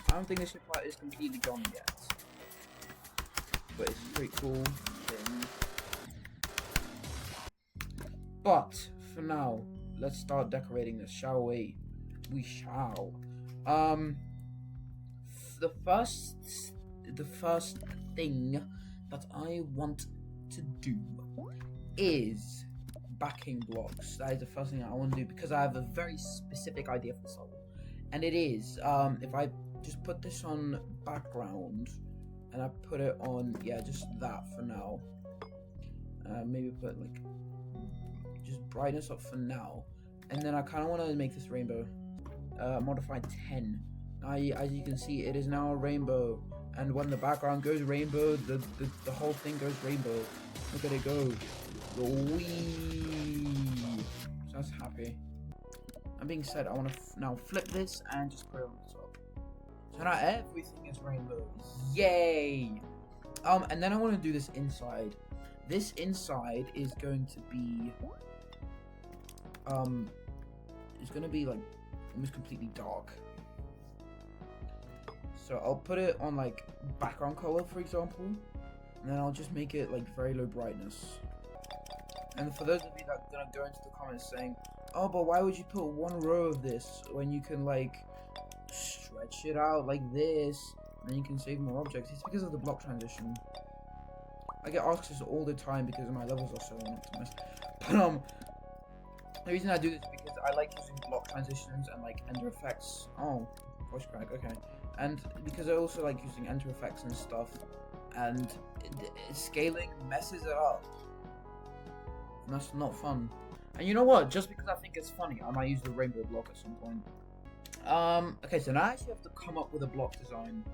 Speaker 1: I don't think the ship part is completely done yet. But it's a pretty cool thing. But, for now, let's start decorating this, shall we? We shall. The first thing that I want to do is backing blocks. That is the first thing I want to do because I have a very specific idea for this level, and it is if I just put this on background and I put it on just that for now. Maybe put like just brightness up for now, and then I kind of want to make this rainbow. Modify 10. As you can see, it is now a rainbow, and when the background goes rainbow, the whole thing goes rainbow. Look at it go. Whee! So that's happy. That being said, I want to now flip this and just put it on the top. So now everything is rainbow. Yay! And then I want to do this inside. This inside is going to be it's going to be like almost completely dark. So I'll put it on like background color, for example, and then I'll just make it like very low brightness. And for those of you that are gonna go into the comments saying, oh, but why would you put one row of this when you can like stretch it out like this? and you can save more objects. It's because of the block transition. I get asked this all the time because my levels are so unoptimized. But the reason I do this is because I like using block transitions and like ender effects. Oh, voice crack. Okay, and because I also like using ender effects and stuff, and scaling messes it up, and that's not fun. And you know what? Just because I think it's funny, I might use the rainbow block at some point. Okay, so now I actually have to come up with a block design,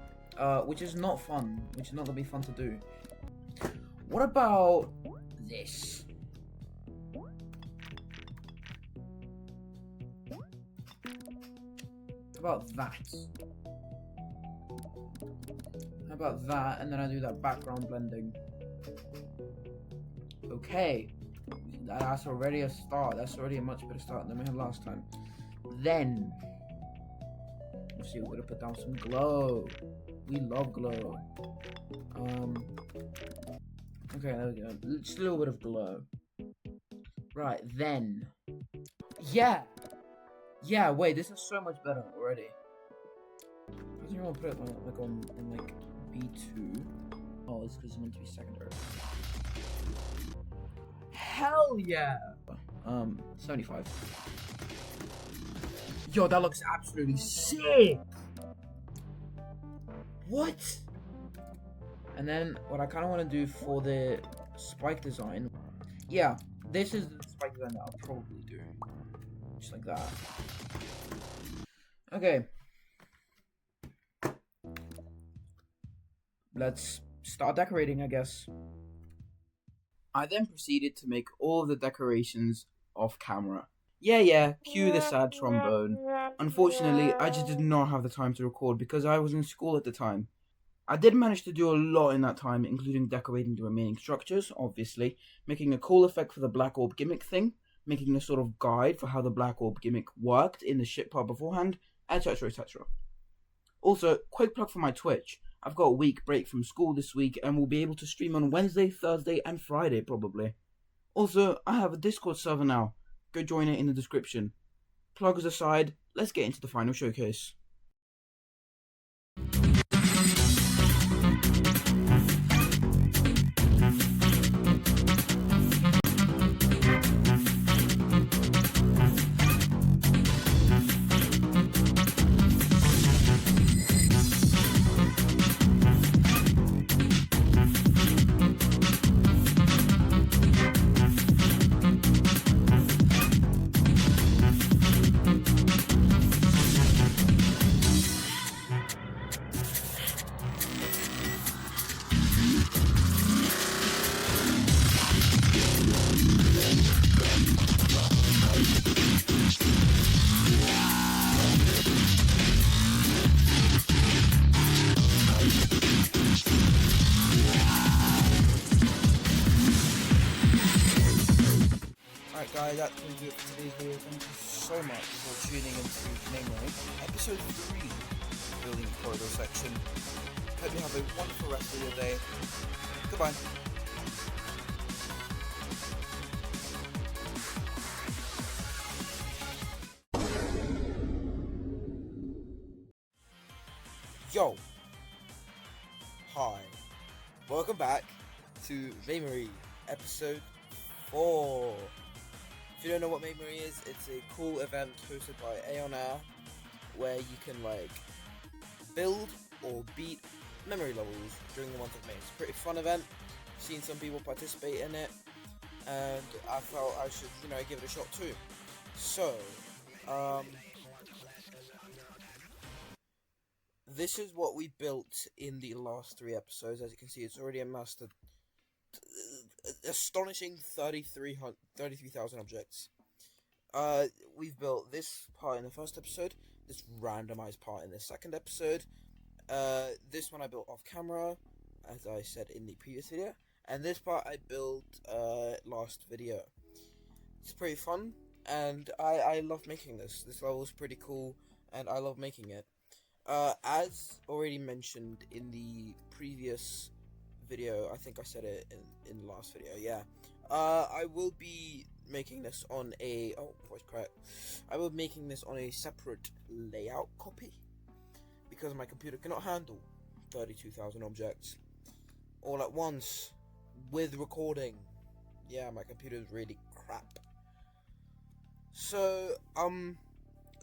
Speaker 1: which is not fun, which is not gonna be fun to do. What about this? How about that? How about that? And then I do that background blending. Okay, that's already a start. That's already a much better start than we had last time. Then, let's see, we're gonna put down some glow. We love glow. Okay, there we go. Just a little bit of glow. Right, then. Yeah! Yeah, wait, this is so much better already. I think I want to put it like on in like B2. Oh, it's because it's meant to be secondary. Hell yeah! 75. Yo, that looks absolutely sick! What? And then what I kind of want to do for the spike design, yeah, this is the spike design that I'll probably do, just like that. Okay, let's start decorating, I guess. I then proceeded to make all of the decorations off camera. Yeah, cue the sad trombone. Unfortunately, I just did not have the time to record because I was in school at the time. I did manage to do a lot in that time, including decorating the remaining structures, obviously, making a cool effect for the black orb gimmick thing, making a sort of guide for how the black orb gimmick worked in the ship part beforehand, etc, etc. Also, quick plug for my Twitch. I've got a week break from school this week and will be able to stream on Wednesday, Thursday, and Friday probably. Also, I have a Discord server now. Go join it in the description. Plugs aside, let's get into the final showcase. Alright guys, that's going to do it for today's video. Thank you so much for tuning into Maymory, episode 3, building corridor section. Hope you have a wonderful rest of your day. Goodbye. Yo! Hi. Welcome back to Maymory, episode 4. If you don't know what Maymory is, it's a cool event hosted by Aeon Air where you can like build or beat memory levels during the month of May. It's a pretty fun event. I've seen some people participate in it and I felt I should, give it a shot too. So, this is what we built in the last 3 episodes. As you can see, it's already amassed a astonishing 33,000 objects. We've built this part in the first episode, this randomized part in the second episode, this one I built off camera, as I said in the previous video, and this part I built last video. It's pretty fun, and I love making this. This level is pretty cool, and I love making it. As already mentioned in the previous video, I think I said it in the last video, yeah. I will be making this on a voice crack. I will be making this on a separate layout copy because my computer cannot handle 32,000 objects all at once with recording. Yeah, my computer is really crap. So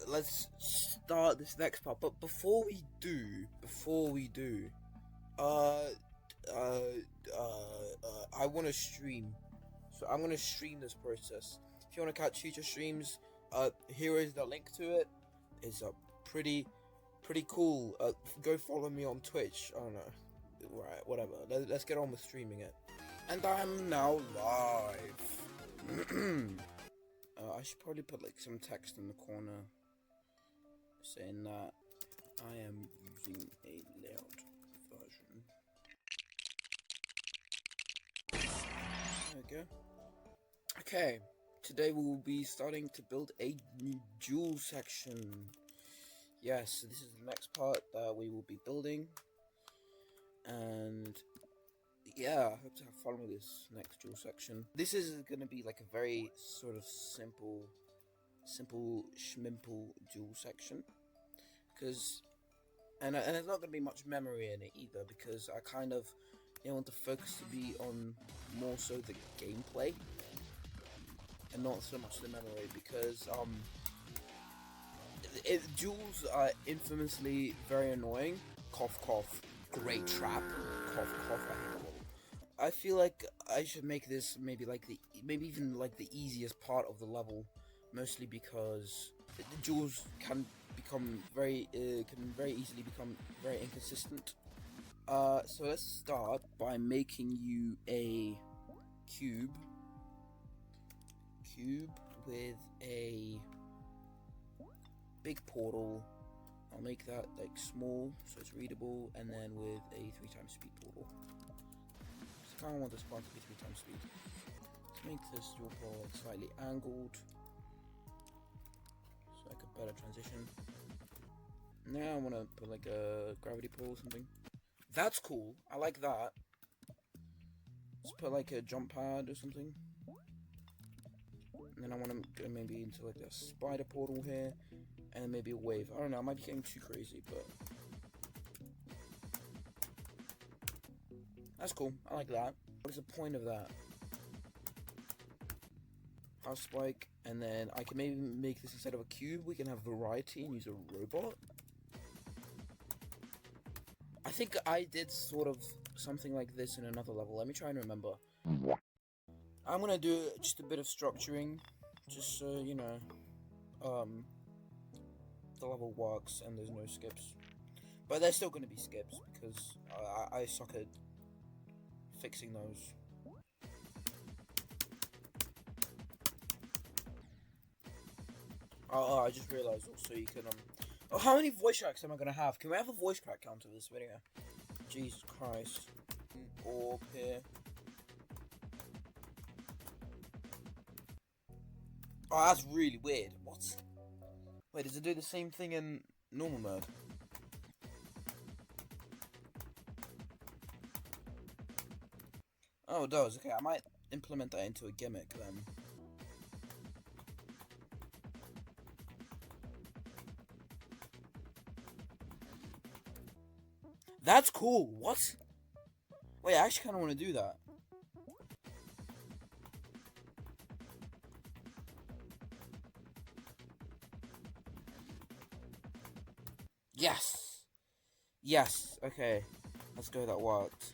Speaker 1: let's start this next part. But before we do, I want to stream. So I'm gonna stream this process. If you want to catch future streams, here is the link to it. It's pretty cool. Go follow me on Twitch. I don't know. Right, whatever. Let's get on with streaming it. And I'm now live. I should probably put like some text in the corner saying that I am using a layout version. There we go. Okay, today we will be starting to build a new jewel section. Yes, so this is the next part that we will be building. And yeah, I hope to have fun with this next jewel section. This is going to be like a very sort of simple schmimple jewel section. And there's not going to be much memory in it either, because I kind of want the focus to be on more so the gameplay and not so much the memory, because jewels are infamously very annoying. Cough cough. Great trap. Cough cough. I hate them. I feel like I should make this maybe even like the easiest part of the level, mostly because the jewels can very easily become very inconsistent. So let's start by making you a cube with a big portal. I'll make that like small so it's readable, and then with a 3x speed portal. I kind of want this part to be 3x speed. Let's make this dual portal like slightly angled, so like a better transition. Now I want to put like a gravity pull or something. That's cool. I like that. Let's put like a jump pad or something. And then I want to go maybe into like a spider portal here, and then maybe a wave. I don't know. I might be getting too crazy, but that's cool. I like that. What is the point of that? House spike, and then I can maybe make this instead of a cube. We can have variety and use a robot. I think I did sort of something like this in another level. Let me try and remember. I'm gonna do just a bit of structuring, just so you know, the level works and there's no skips. But there's still gonna be skips because I suck at fixing those. Oh, I just realized also you can oh, how many voice cracks am I gonna have? Can we have a voice crack count of this video? Jesus Christ. Orb here. Oh, that's really weird. What? Wait, does it do the same thing in normal mode? Oh, it does. Okay, I might implement that into a gimmick then. That's cool. What? Wait, I actually kind of want to do that. Yes. Yes. Okay. Let's go. That worked.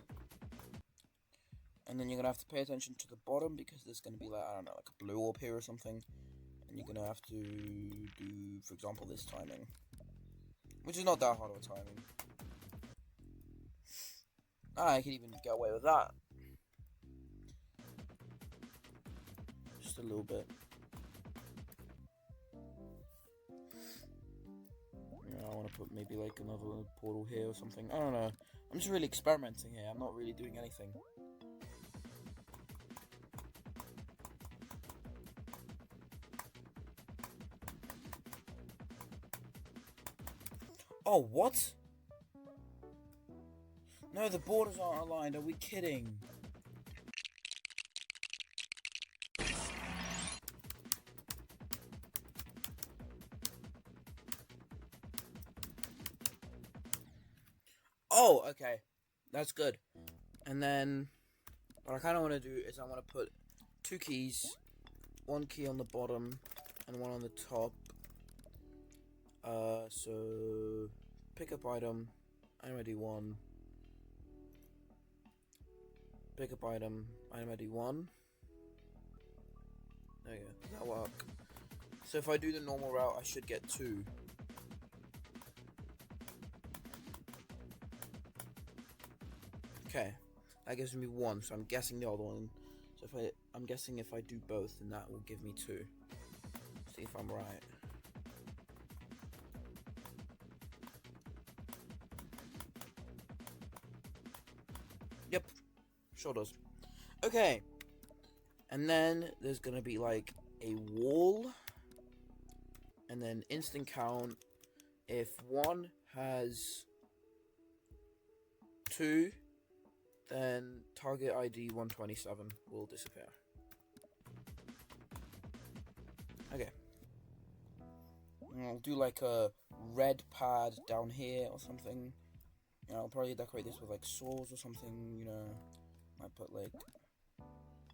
Speaker 1: And then you're gonna have to pay attention to the bottom because there's gonna be like, I don't know, like a blue orb here or something. And you're gonna have to do, for example, this timing, which is not that hard of a timing. I can even get away with that. Just a little bit. Yeah, I want to put maybe like another portal here or something. I don't know. I'm just really experimenting here. I'm not really doing anything. Oh, what? No, the borders aren't aligned. Are we kidding? Oh, okay. That's good. And then, what I kind of want to do is I want to put 2 keys. 1 key on the bottom and 1 on the top. So pick up item, item ID 1. Pick up item, item ID 1. There you go. Does that work? So if I do the normal route, I should get 2. Okay, that gives me 1. So I'm guessing the other one. So I'm guessing if I do both, then that will give me 2. See if I'm right. Yep, sure does. Okay, and then there's gonna be like a wall, and then instant count. If 1 has 2, then target ID 127 will disappear. Okay. And I'll do like a red pad down here or something. And I'll probably decorate this with like swords or something, you know. Might put like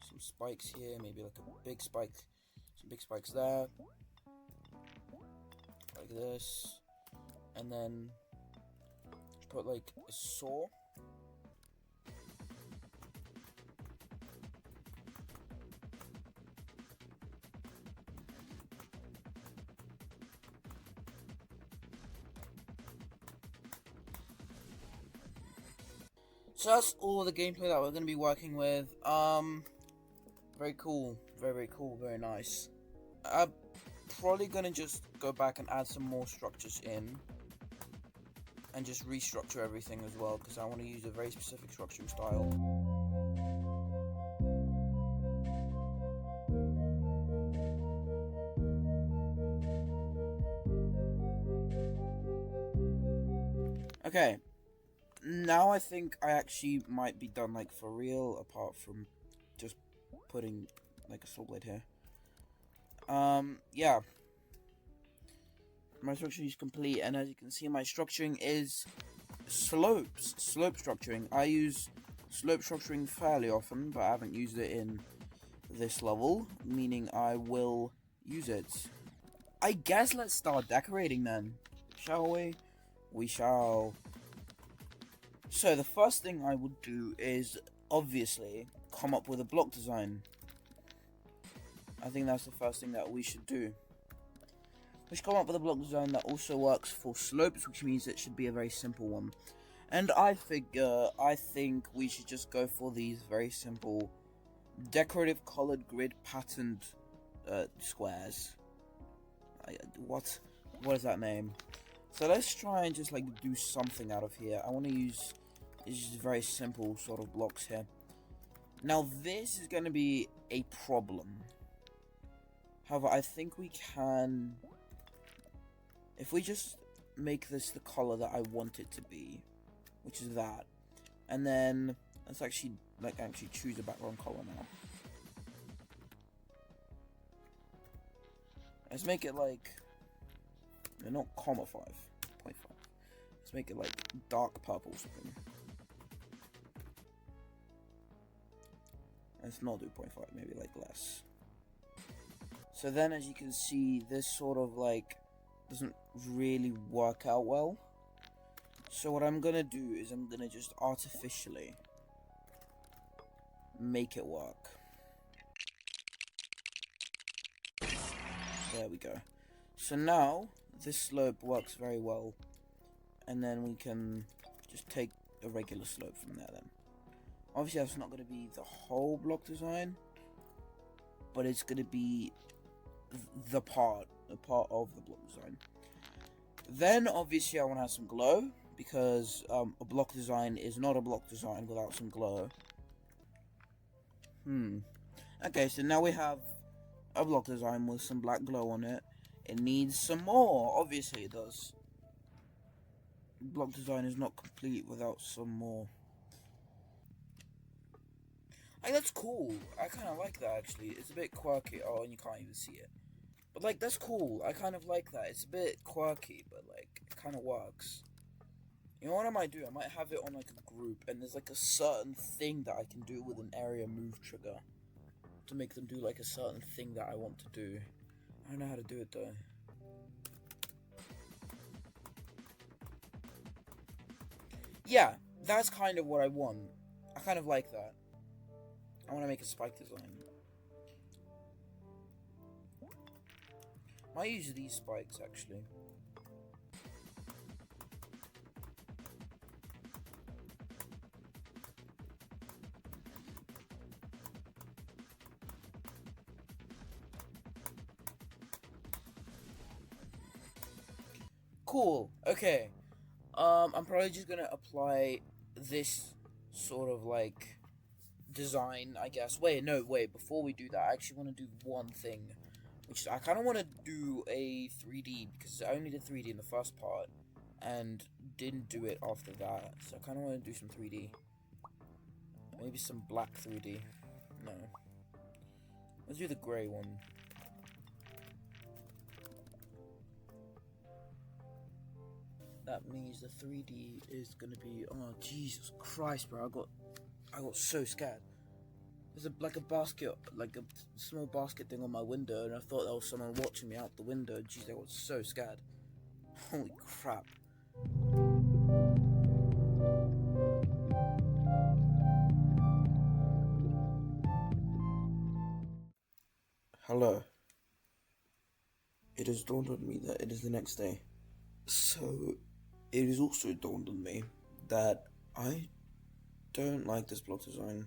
Speaker 1: some spikes here, maybe like a big spike, some big spikes there. Like this. And then put like a saw. So that's all the gameplay that we're going to be working with. Very cool. Very cool. Very nice. I'm probably going to just go back and add some more structures in. And just restructure everything as well, because I want to use a very specific structuring style. Okay. Now I think I actually might be done, like, for real, apart from just putting, like, a saw blade here. Yeah. My structuring is complete, and as you can see, my structuring is slopes. Slope structuring. I use slope structuring fairly often, but I haven't used it in this level, meaning I will use it. I guess let's start decorating then, shall we? We shall. So the first thing I would do is, obviously, come up with a block design. I think that's the first thing that we should do. We should come up with a block design that also works for slopes, which means it should be a very simple one. And I think we should just go for these very simple, decorative colored grid patterned squares. What is that name? So let's try and just like do something out of here. I want to use just very simple sort of blocks here. Now this is going to be a problem. However, I think we can, if we just make this the color that I want it to be, which is that, and then let's actually choose a background color now. Let's make it like, not comma 5, 0.5. Let's make it like dark purple or something. Let's not do 0.5, maybe like less. So then, as you can see, this sort of like doesn't really work out well. So what I'm gonna do is I'm gonna just artificially make it work. There we go. So now this slope works very well, and then we can just take a regular slope from there then. Obviously that's not going to be the whole block design, but it's going to be the part of the block design. Then obviously I want to have some glow, because a block design is not a block design without some glow. Okay, so now we have a block design with some black glow on it. It needs some more. Obviously it does. Block design is not complete without some more. Like, that's cool. I kind of like that, actually. It's a bit quirky. Oh, and you can't even see it. But, like, that's cool. I kind of like that. It's a bit quirky, but, like, it kind of works. You know what I might do? I might have it on like a group, and there's like a certain thing that I can do with an area move trigger to make them do like a certain thing that I want to do. I don't know how to do it though. Yeah, that's kind of what I want. I kind of like that. I want to make a spike design. Might use these spikes actually. Cool. Okay. I'm probably just gonna apply this sort of like design, I guess. Wait, no, wait. Before we do that, I actually want to do one thing, which is I kind of want to do a 3D because I only did 3D in the first part and didn't do it after that. So I kind of want to do some 3D. Maybe some black 3D. No. Let's do the grey one. That means the 3D is gonna be. Oh Jesus Christ, bro! I got so scared. There's like a basket, like a small basket thing on my window, and I thought that was someone watching me out the window. Jeez, I got so scared. Holy crap! Hello. It has dawned on me that it is the next day. So, it is also dawned on me that I don't like this block design.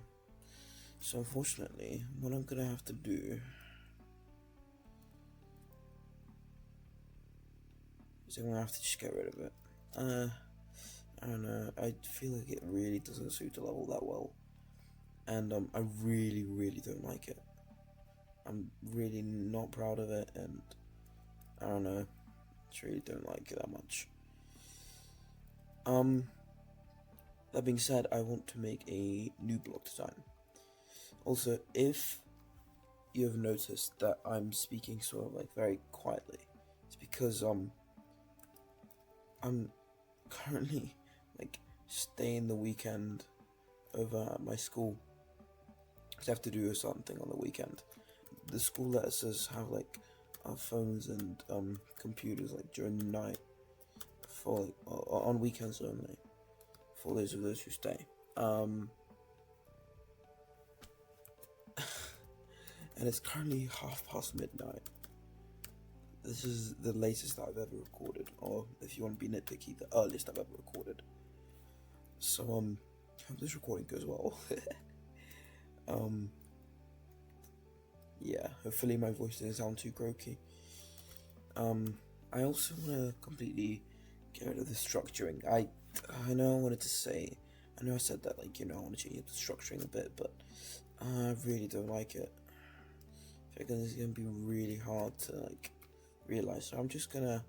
Speaker 1: So unfortunately, what I'm gonna have to do is I'm gonna have to just get rid of it. I don't know, I feel like it really doesn't suit the level that well. And I really don't like it. I'm really not proud of it, and I don't know, just really don't like it that much. That being said, I want to make a new block design. Also, if you have noticed that I'm speaking sort of like very quietly, it's because I'm currently like staying the weekend over at my school because I have to do something on the weekend. The school lets us have like our phones and computers like during the night for like, on weekends only for those of us who stay. And it's currently midnight. This is the latest I've ever recorded, or if you want to be nitpicky, the earliest I've ever recorded. So hope this recording goes well. Yeah, hopefully my voice doesn't sound too croaky. I also want to completely get rid of the structuring. I know I know I said that, like, you know, I want to change up the structuring a bit, but I really don't like it. I think it's gonna be really hard to like realize, so I'm just gonna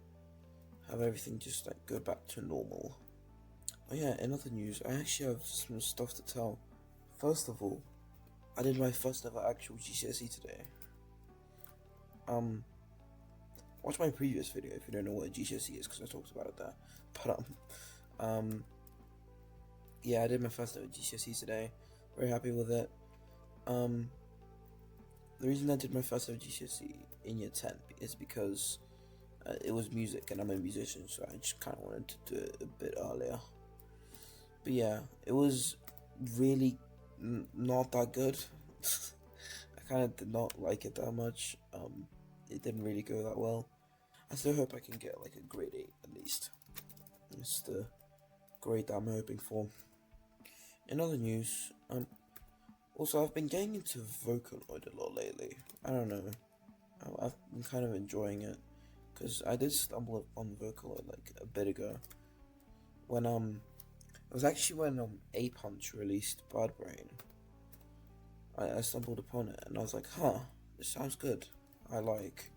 Speaker 1: have everything just like go back to normal. Oh yeah, in other news, I actually have some stuff to tell. First of all, I did my first ever actual GCSE today. Watch my previous video if you don't know what a GCSE is, because I talked about it there. But yeah, I did my first ever GCSE today. Very happy with it. The reason I did my first ever GCSE in year 10 is because it was music, and I'm a musician, so I just kind of wanted to do it a bit earlier. But yeah, it was really not that good. I kind of did not like it that much. It didn't really go that well. I still hope I can get like a grade 8 at least. It's the grade that I'm hoping for. In other news, also I've been getting into Vocaloid a lot lately. I don't know. I've been kind of enjoying it because I did stumble upon Vocaloid like a bit ago. When it was actually when A Punch released Bad Brain. I stumbled upon it and I was like, huh, this sounds good. I like.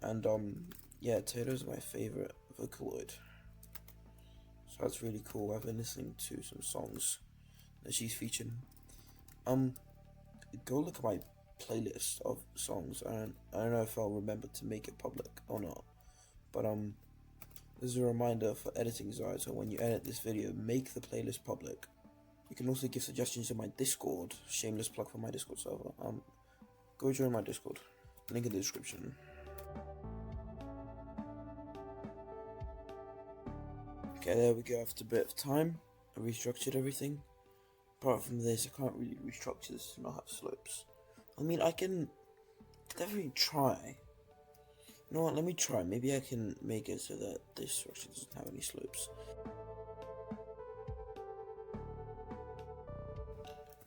Speaker 1: And yeah, Tato's my favorite Vocaloid. So that's really cool. I've been listening to some songs that she's featured. Go look at my playlist of songs. I don't know if I'll remember to make it public or not. But This is a reminder for editing side, so when you edit this video, make the playlist public. You can also give suggestions in my Discord. Shameless plug for my Discord server. Go join my Discord. Link in the description. Okay, there we go. After a bit of time, I restructured everything. Apart from this, I can't really restructure this to not have slopes. I mean, I can definitely try. You know what, let me try. Maybe I can make it so that this structure doesn't have any slopes.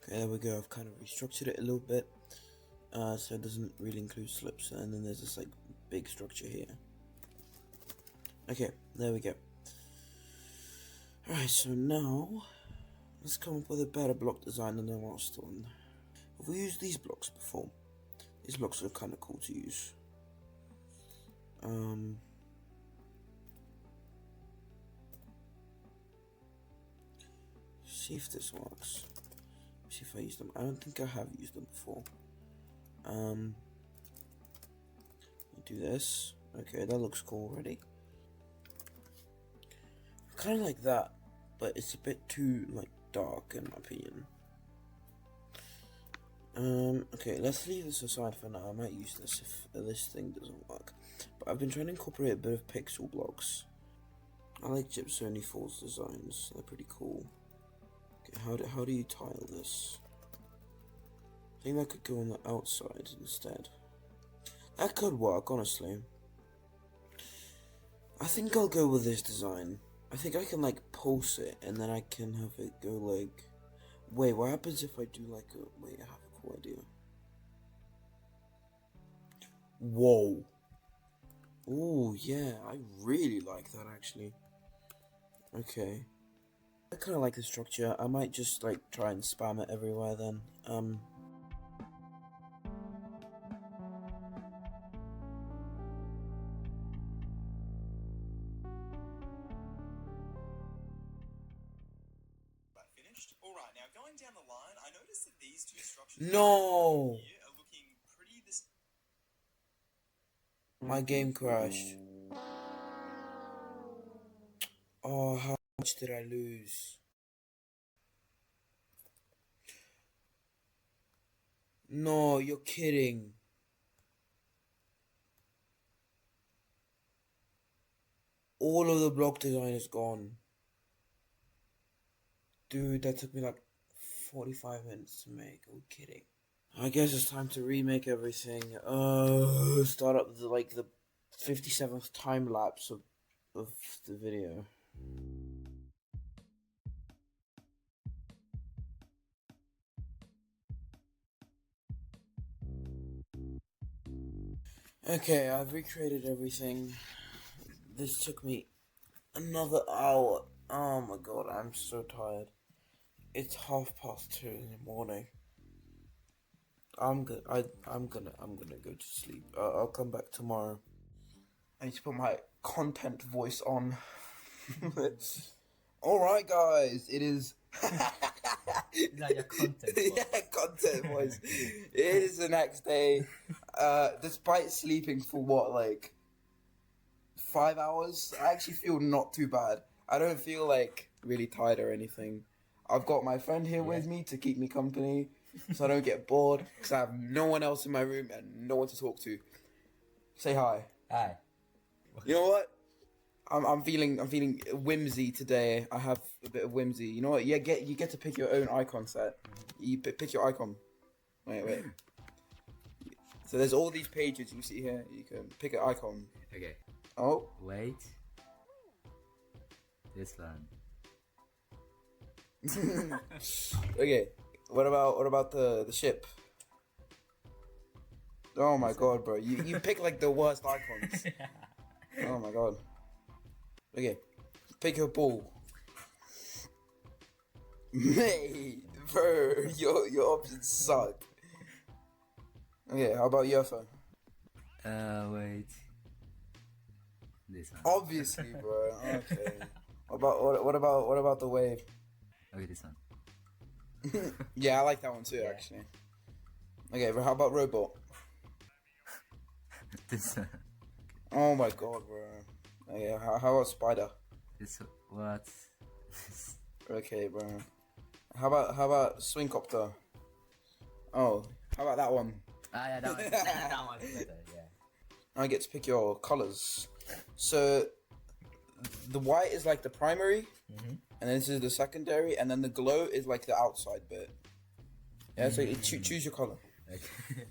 Speaker 1: Okay, there we go. I've kind of restructured it a little bit. So it doesn't really include slopes. And then there's this like big structure here. Okay, there we go. Alright, so now let's come up with a better block design than the last one. Have we used these blocks before? These blocks are kind of cool to use. See if this works. See if I use them. I don't think I have used them before. Do this. Okay, that looks cool already. Kind of like that, but it's a bit too like dark in my opinion. Okay, let's leave this aside for now. I might use this if this thing doesn't work. But I've been trying to incorporate a bit of pixel blocks. I like Gypsony Falls designs. They're pretty cool. Okay, how do you tile this? I think that could go on the outside instead. That could work, honestly. I think I'll go with this design. I think I can like pulse it and then I can have it go like... Wait, what happens if I do like a... Wait, I have a cool idea. Whoa. Oh yeah, I really like that actually. Okay. I kind of like the structure. I might just like try and spam it everywhere then.
Speaker 2: Alright, now going down the line, I noticed that these two structures
Speaker 1: No!
Speaker 2: here are looking pretty
Speaker 1: My game crashed. Oh, how much did I lose? No, you're kidding. All of the block design is gone. Dude, that took me like 45 minutes to make. Are we kidding? I guess it's time to remake everything. Start up the 57th time lapse of the video. Okay, I've recreated everything. This took me another hour. Oh my god, I'm so tired. It's 2:30 in the morning. I'm gonna go to sleep. I'll come back tomorrow. I need to put my content voice on. Alright guys, it is...
Speaker 3: Is that your content voice?
Speaker 1: Yeah, content voice. It is the next day. Despite sleeping for what, like 5 hours, I actually feel not too bad. I don't feel like really tired or anything. I've got my friend here with me to keep me company, so I don't get bored, because I have no one else in my room and no one to talk to. Say hi.
Speaker 3: Hi.
Speaker 1: You know what? I'm feeling whimsy today. I have a bit of whimsy. You know what? You get to pick your own icon set. You pick your icon. Wait. So there's all these pages you see here. You can pick an icon.
Speaker 3: Okay.
Speaker 1: Oh.
Speaker 3: Wait. This one.
Speaker 1: Okay. What about the ship? Oh my god, bro. You pick like the worst icons. Oh my god. Okay. Pick your ball. Mate, bro, your options suck. Okay, how about UFO?
Speaker 3: Wait. This one.
Speaker 1: Obviously, bro. Okay. What about the wave?
Speaker 3: Okay, this one.
Speaker 1: Yeah, I like that one too, actually. Okay, but how about robot?
Speaker 3: This one.
Speaker 1: Oh my god, bro. Okay, how about spider?
Speaker 3: This what?
Speaker 1: Okay, bro. How about swingcopter? Oh, how about that one?
Speaker 3: Yeah, that one's that one's better. Yeah.
Speaker 1: I get to pick your colors. So the white is like the primary, and then this is the secondary, and then the glow is like the outside bit. Yeah, so you choose your color.
Speaker 3: Okay.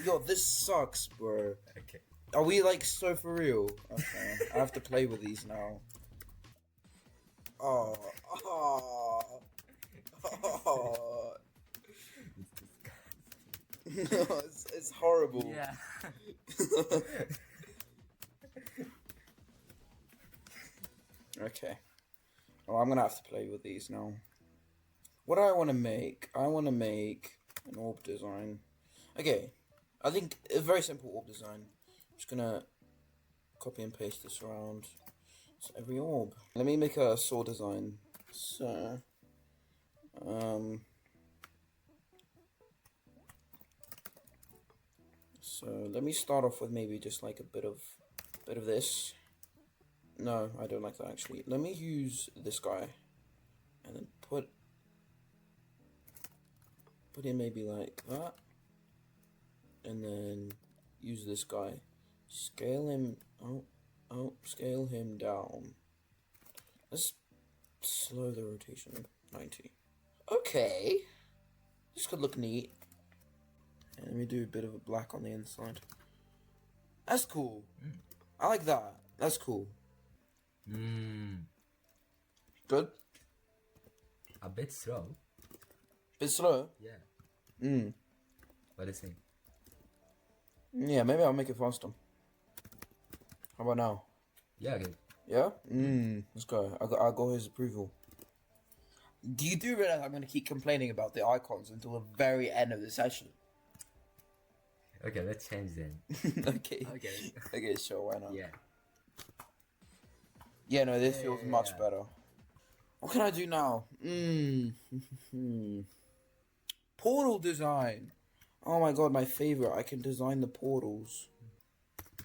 Speaker 1: Yo, this sucks, bro.
Speaker 3: Okay.
Speaker 1: Are we like so for real? Okay, I have to play with these now. Oh, oh, oh. No, it's horrible.
Speaker 3: Yeah.
Speaker 1: Okay. Well, I'm gonna have to play with these now. What do I want to make? I want to make an orb design. Okay, I think a very simple orb design. I'm just gonna copy and paste this around. So every orb. Let me make a sword design. So, let me start off with maybe just like a bit of this. No, I don't like that actually. Let me use this guy, and then put in maybe like that, and then use this guy. Scale him. Oh, scale him down. Let's slow the rotation. 90. Okay, this could look neat. And let me do a bit of a black on the inside. That's cool. I like that. That's cool. Good.
Speaker 3: A bit slow.
Speaker 1: Bit slow.
Speaker 3: Yeah. What do you think?
Speaker 1: Yeah, maybe I'll make it faster. How about now?
Speaker 3: Yeah. Okay.
Speaker 1: Yeah? Let's go. I got his approval. You do realize I'm gonna keep complaining about the icons until the very end of the session.
Speaker 3: Okay. Let's change then.
Speaker 1: Okay.
Speaker 3: Okay.
Speaker 1: Okay, sure, why not?
Speaker 3: Yeah.
Speaker 1: Yeah, no, this feels much
Speaker 3: Yeah.
Speaker 1: better. What can I do now? Portal design. Oh my god, my favorite. I can design the portals.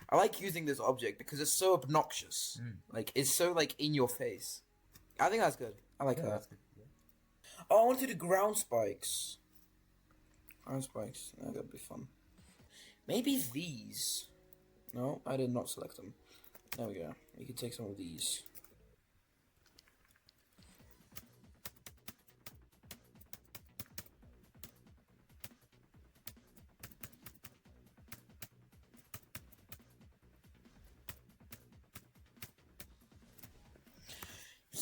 Speaker 1: I like using this object because it's so obnoxious. Like, it's so, like, in your face. I think that's good. I like that.
Speaker 3: That's good. Yeah.
Speaker 1: Oh, I want to do ground spikes. Ground spikes. That'd be fun. Maybe these. No, I did not select them. There we go. We can take some of these.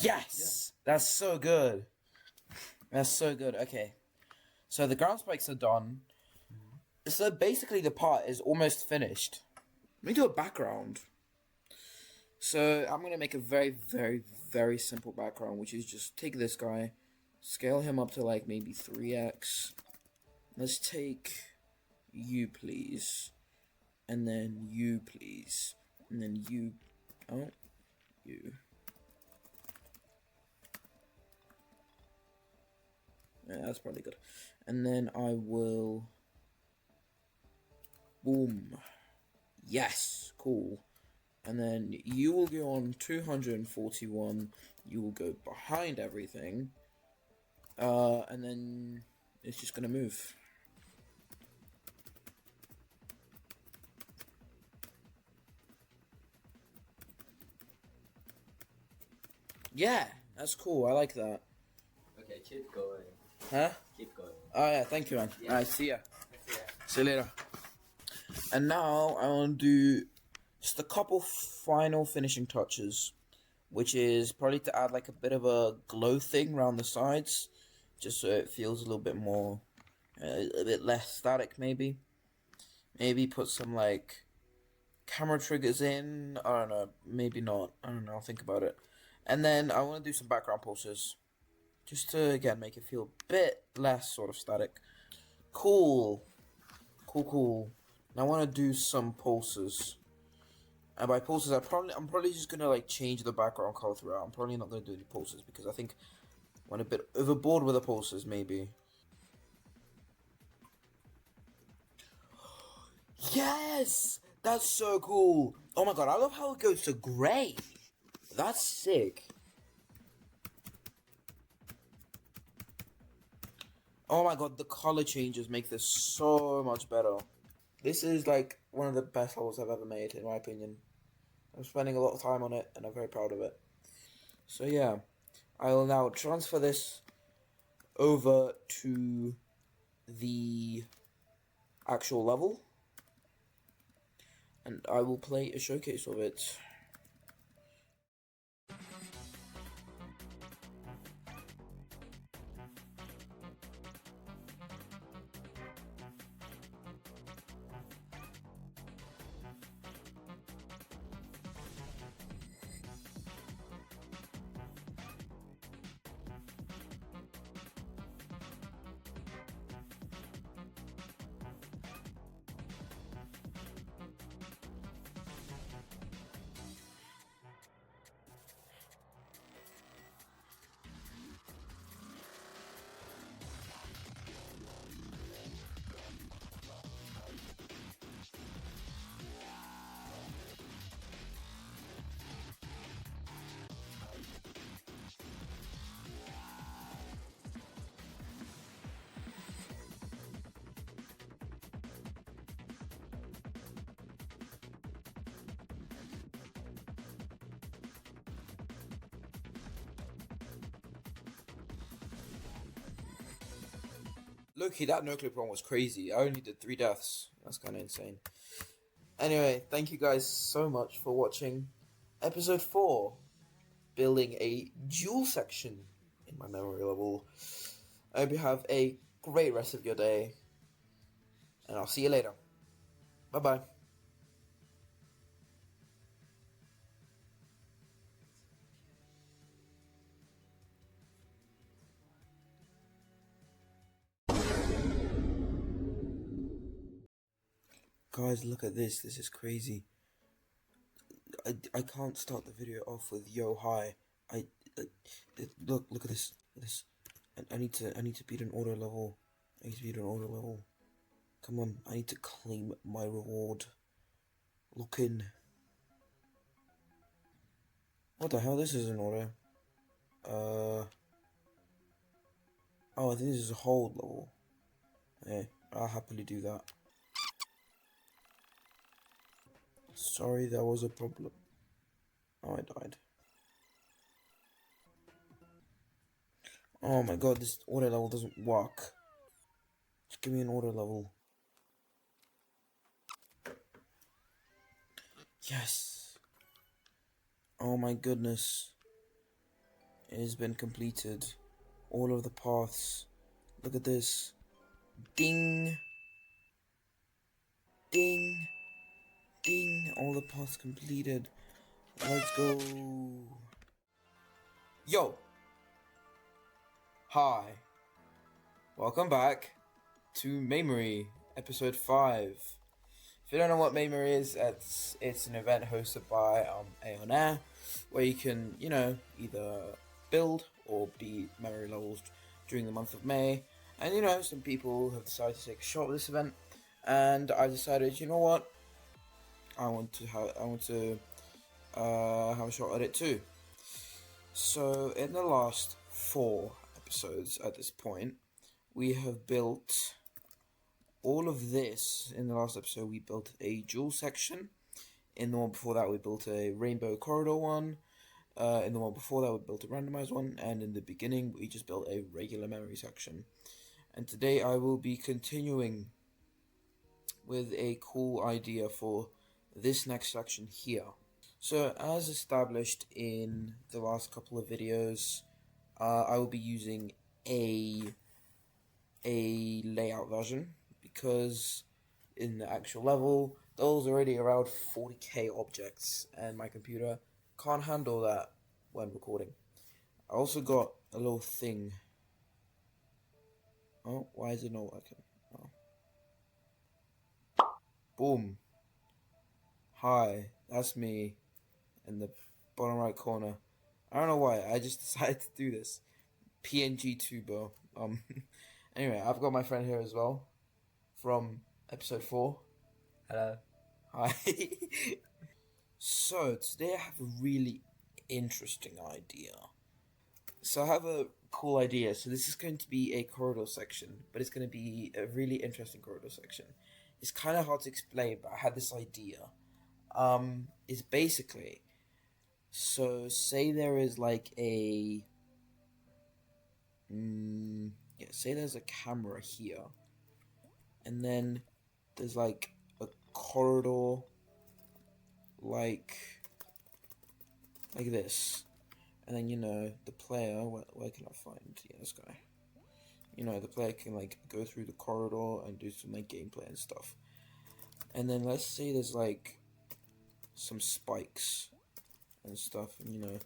Speaker 1: Yes! That's so good. That's so good. Okay. So the ground spikes are done. So basically the part is almost finished. Let me do a background. So I'm going to make a very, very, very simple background, which is just take this guy, scale him up to like maybe 3x. Let's take you, please. And then you, please. And then you. Oh, you. Yeah, that's probably good. And then I will... Boom. Yes, cool. And then you will go on 241. You will go behind everything. And then it's just gonna move. Yeah, that's cool. I like that.
Speaker 3: Okay. Keep going.
Speaker 1: Huh?
Speaker 3: Keep going.
Speaker 1: Oh yeah, thank you, man.
Speaker 3: Yeah.
Speaker 1: Alright, see ya.
Speaker 3: Yeah.
Speaker 1: See you later. And now I want to do just a couple final finishing touches, which is probably to add like a bit of a glow thing around the sides, just so it feels a little bit more, a bit less static maybe. Maybe put some like camera triggers in, I don't know, maybe not, I don't know, I'll think about it. And then I want to do some background pulses, just to again make it feel a bit less sort of static. Cool. Now I want to do some pulses. And by pulses, I'm probably just gonna like change the background color throughout. I'm probably not gonna do any pulses because I think I went a bit overboard with the pulses, maybe. Yes, that's so cool. Oh my god, I love how it goes to grey. That's sick. Oh my god, the color changes make this so much better. This is like one of the best levels I've ever made, in my opinion. I'm spending a lot of time on it, and I'm very proud of it. So yeah, I will now transfer this over to the actual level, and I will play a showcase of it. Loki, that no clip run was crazy. I only did 3 deaths. That's kind of insane. Anyway, thank you guys so much for watching episode 4, building a dual section in my memory level. I hope you have a great rest of your day, and I'll see you later. Bye bye. Guys, look at this. This is crazy. I can't start the video off with yo hi. Look at this. I need to beat an auto level. I need to beat an auto level. Come on, I need to claim my reward. Look in. What the hell? This is an auto. Oh, I think this is a hold level. Hey, I'll happily do that. Sorry, there was a problem. Oh, I died. Oh my god, this auto level doesn't work. Just give me an auto level. Yes. Oh my goodness. It has been completed. All of the paths. Look at this. Ding. Ding. Ding. All the paths completed. Let's go. Yo. Hi. Welcome back to Maymory, episode 5. If you don't know what Maymory is, it's an event hosted by Aeon Air, where you can, either build or beat memory levels during the month of May. And some people have decided to take a shot at this event, and I decided, you know what, I want to have a shot at it too. So in the last 4 episodes at this point, we have built all of this. In the last episode, we built a dual section. In the one before that, we built a rainbow corridor one. In the one before that, we built a randomized one. And in the beginning, we just built a regular memory section. And today, I will be continuing with a cool idea for this next section here. So, as established in the last couple of videos, I will be using a layout version, because in the actual level, there's already around 40k objects, and my computer can't handle that when recording. I also got a little thing. Oh, why is it not working? Oh. Boom. Hi, that's me in the bottom right corner. I don't know why, I just decided to do this. PNG tuber. Anyway, I've got my friend here as well, from episode 4.
Speaker 3: Hello.
Speaker 1: Hi. So today I have a really interesting idea. So I have a cool idea. So this is going to be a corridor section, but it's going to be a really interesting corridor section. It's kind of hard to explain, but I had this idea. Is basically, so say there is like say there's a camera here, and then there's like a corridor like this, and then the player, where can I find this guy? The player can like go through the corridor and do some like gameplay and stuff. And then let's say there's like some spikes and stuff, and the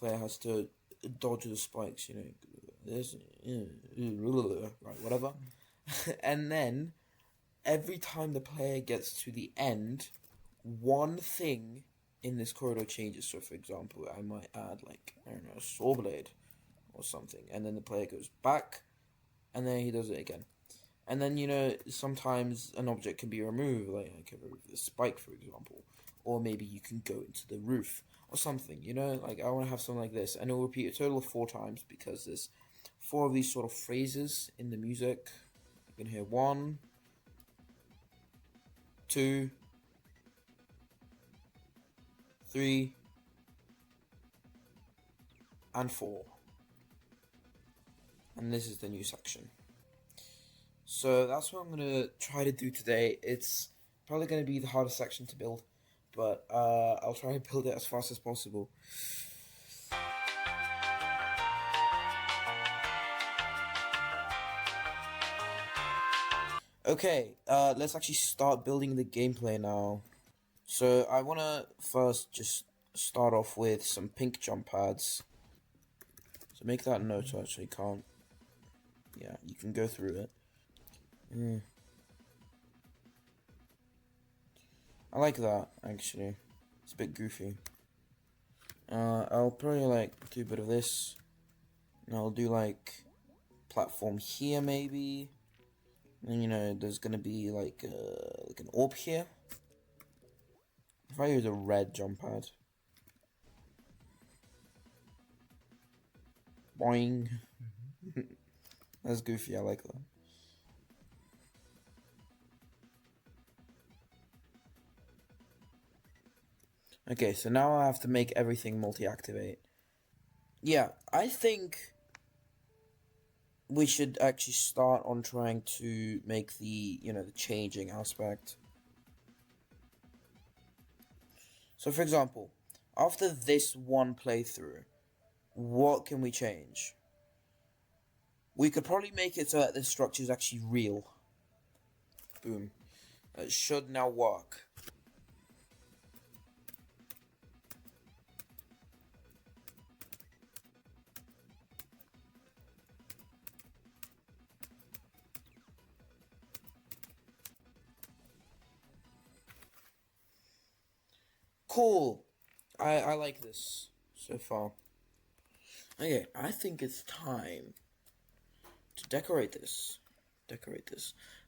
Speaker 1: player has to dodge the spikes, this right, whatever. And then every time the player gets to the end, one thing in this corridor changes. So for example, I might add like, I don't know, a saw blade or something, and then the player goes back, and then he does it again. And then sometimes an object can be removed, like I can remove the spike, for example, or maybe you can go into the roof or something. Like I want to have something like this, and it'll repeat a total of 4 times because there's 4 of these sort of phrases in the music. You can hear 1, 2, 3, and 4. And this is the new section. So that's what I'm going to try to do today. It's probably going to be the hardest section to build, but I'll try to build it as fast as possible. Okay, let's actually start building the gameplay now. So I want to first just start off with some pink jump pads. So make that note, so I actually can't. Yeah, you can go through it. I like that, actually. It's a bit goofy. I'll probably like do a bit of this. And I'll do like platform here maybe. And there's gonna be like an orb here. If I use a red jump pad. Boing. That's goofy, I like that. Okay, so now I have to make everything multi-activate. Yeah, I think we should actually start on trying to make the changing aspect. So for example, after this one playthrough, what can we change? We could probably make it so that this structure is actually real. Boom. It should now work. Cool. I like this so far. Okay, I think it's time to decorate this.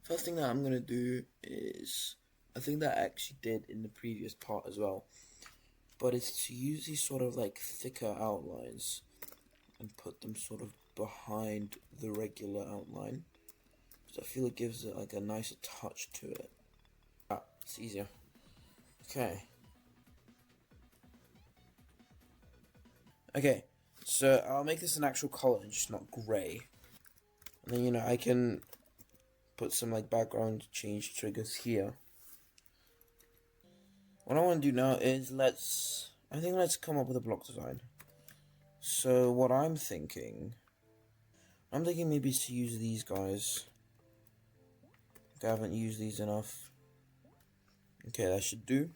Speaker 1: First thing that I'm gonna do is a thing that I actually did in the previous part as well, but it's to use these sort of like thicker outlines and put them sort of behind the regular outline, because I feel it gives it like a nicer touch to it. It's easier. Okay. Okay, so I'll make this an actual color, just not grey. And then I can put some like background change triggers here. What I want to do now is let's come up with a block design. So what I'm thinking maybe is to use these guys. I haven't used these enough. Okay, that should do.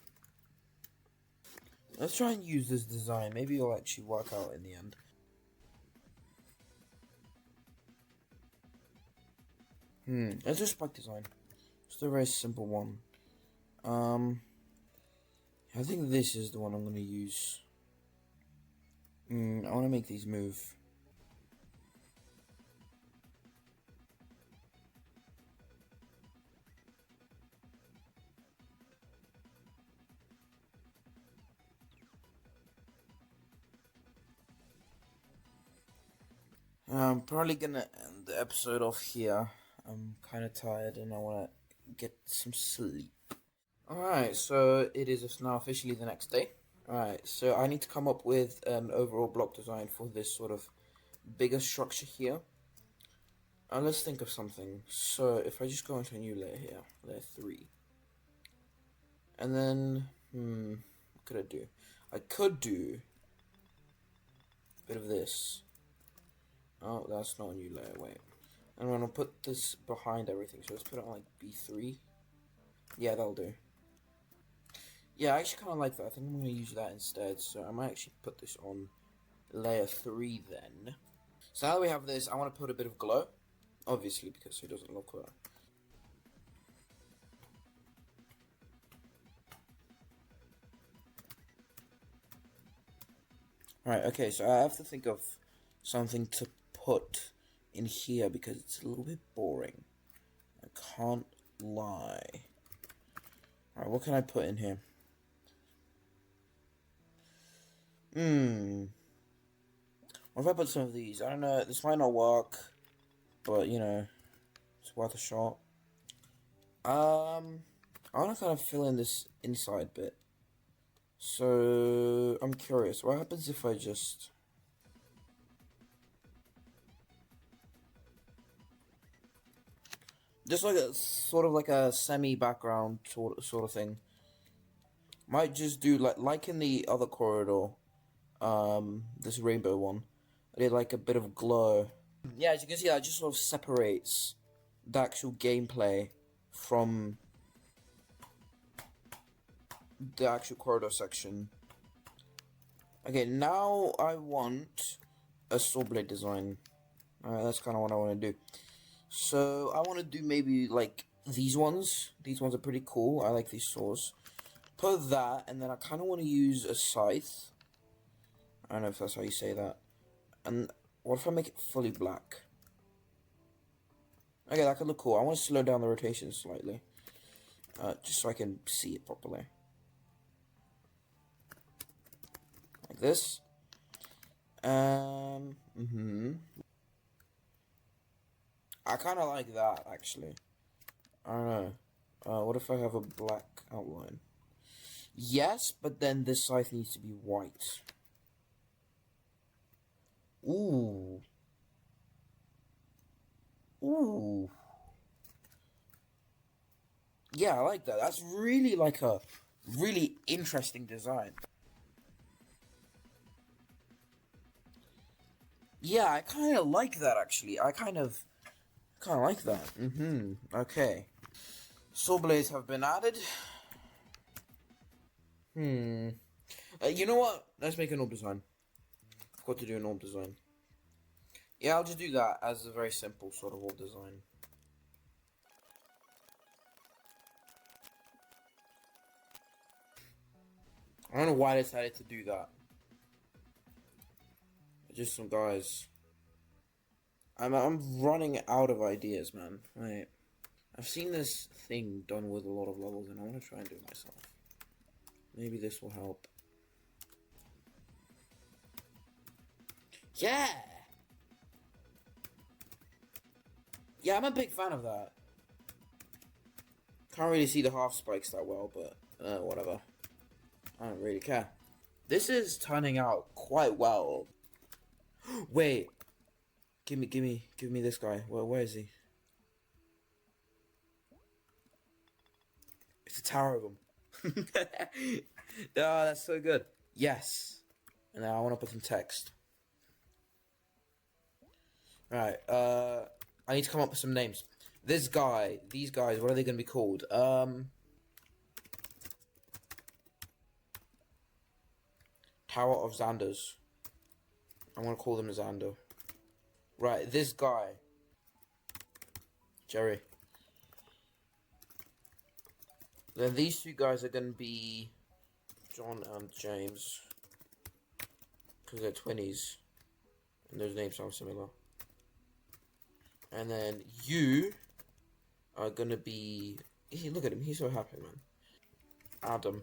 Speaker 1: Let's try and use this design. Maybe it'll actually work out in the end. Let's do spike design. Just a very simple one. I think this is the one I'm going to use. I want to make these move. I'm probably gonna end the episode off here. I'm kind of tired and I want to get some sleep. Alright, so it is now officially the next day. Alright, so I need to come up with an overall block design for this sort of bigger structure here. Let's think of something. So if I just go into a new layer here, layer 3. And then, what could I do? I could do a bit of this. Oh, that's not a new layer, wait. And I'm gonna put this behind everything, so let's put it on like B3. Yeah, that'll do. Yeah, I actually kind of like that. I think I'm gonna use that instead, so I might actually put this on layer 3 then. So now that we have this, I want to put a bit of glow. Obviously, because who doesn't love glow? Alright, okay, so I have to think of something to put in here because it's a little bit boring. I can't lie. Alright, what can I put in here? What if I put some of these? I don't know, this might not work, but you know, it's worth a shot. I want to kind of fill in this inside bit. So, I'm curious, what happens if I just... Just like a, sort of like a semi-background sort of thing. Might just do, like in the other corridor, this rainbow one, I did like a bit of glow. Yeah, as you can see, that just sort of separates the actual gameplay from the actual corridor section. Okay, now I want a saw blade design. Alright, that's kind of what I want to do. So, I want to do maybe, like, these ones. These ones are pretty cool. I like these saws. Put that, and then I kind of want to use a scythe. I don't know if that's how you say that. And what if I make it fully black? Okay, that could look cool. I want to slow down the rotation slightly. Just so I can see it properly. Like this. I kind of like that, actually. I don't know. What if I have a black outline? Yes, but then this scythe needs to be white. Ooh. Ooh. Yeah, I like that. That's really like a really interesting design. Yeah, I kind of like that, actually. I kind of like that. Okay. Saw blades have been added. You know what? Let's make an orb design. Forgot to do an orb design. Yeah, I'll just do that as a very simple sort of orb design. I don't know why I decided to do that. Just some guys. I'm running out of ideas, man. Wait. I've seen this thing done with a lot of levels, and I want to try and do it myself. Maybe this will help. Yeah! Yeah, I'm a big fan of that. Can't really see the half spikes that well, but whatever. I don't really care. This is turning out quite well. Wait. Give me this guy. Where is he? It's a tower of them. Oh, that's so good. Yes. And now I want to put some text. Right, I need to come up with some names. This guy, these guys, what are they going to be called? Tower of Xanders. I'm going to call them Xander. Right, this guy. Jerry. Then these two guys are going to be John and James. Because they're twinnies. And those names sound similar. And then you are going to be... Hey, look at him, he's so happy, man. Adam.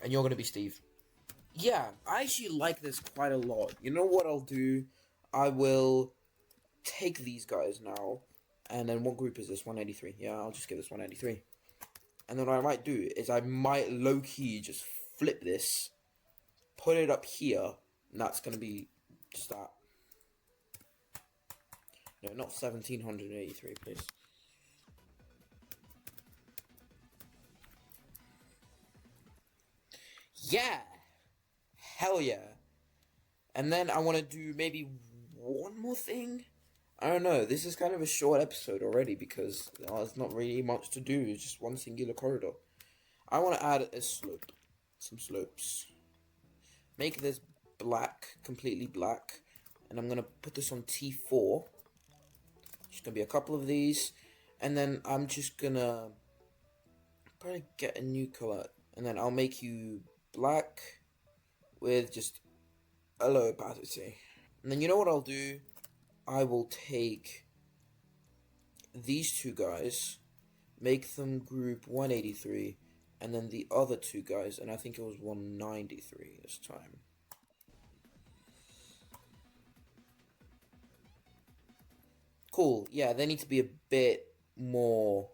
Speaker 1: And you're going to be Steve. yeah, I actually like this quite a lot. You know what I'll do? I will take these guys now, and then what group is this? 183. Yeah, I'll just give this 183. And then what I might do is I might low-key just flip this, put it up here, and that's going to be just that. No, not 1783, please. Yeah! Hell yeah! And then I want to do maybe one more thing? I don't know, this is kind of a short episode already because there's not really much to do, it's just one singular corridor. I want to add a slope, some slopes. Make this black, completely black, and I'm going to put this on T4. Just going to be a couple of these, and then I'm just going to probably get a new color, and then I'll make you black with just a low opacity. And then you know what I'll do? I will take these two guys, make them group 183, and then the other two guys, and I think it was 193 this time. Cool, yeah, they need to be a bit more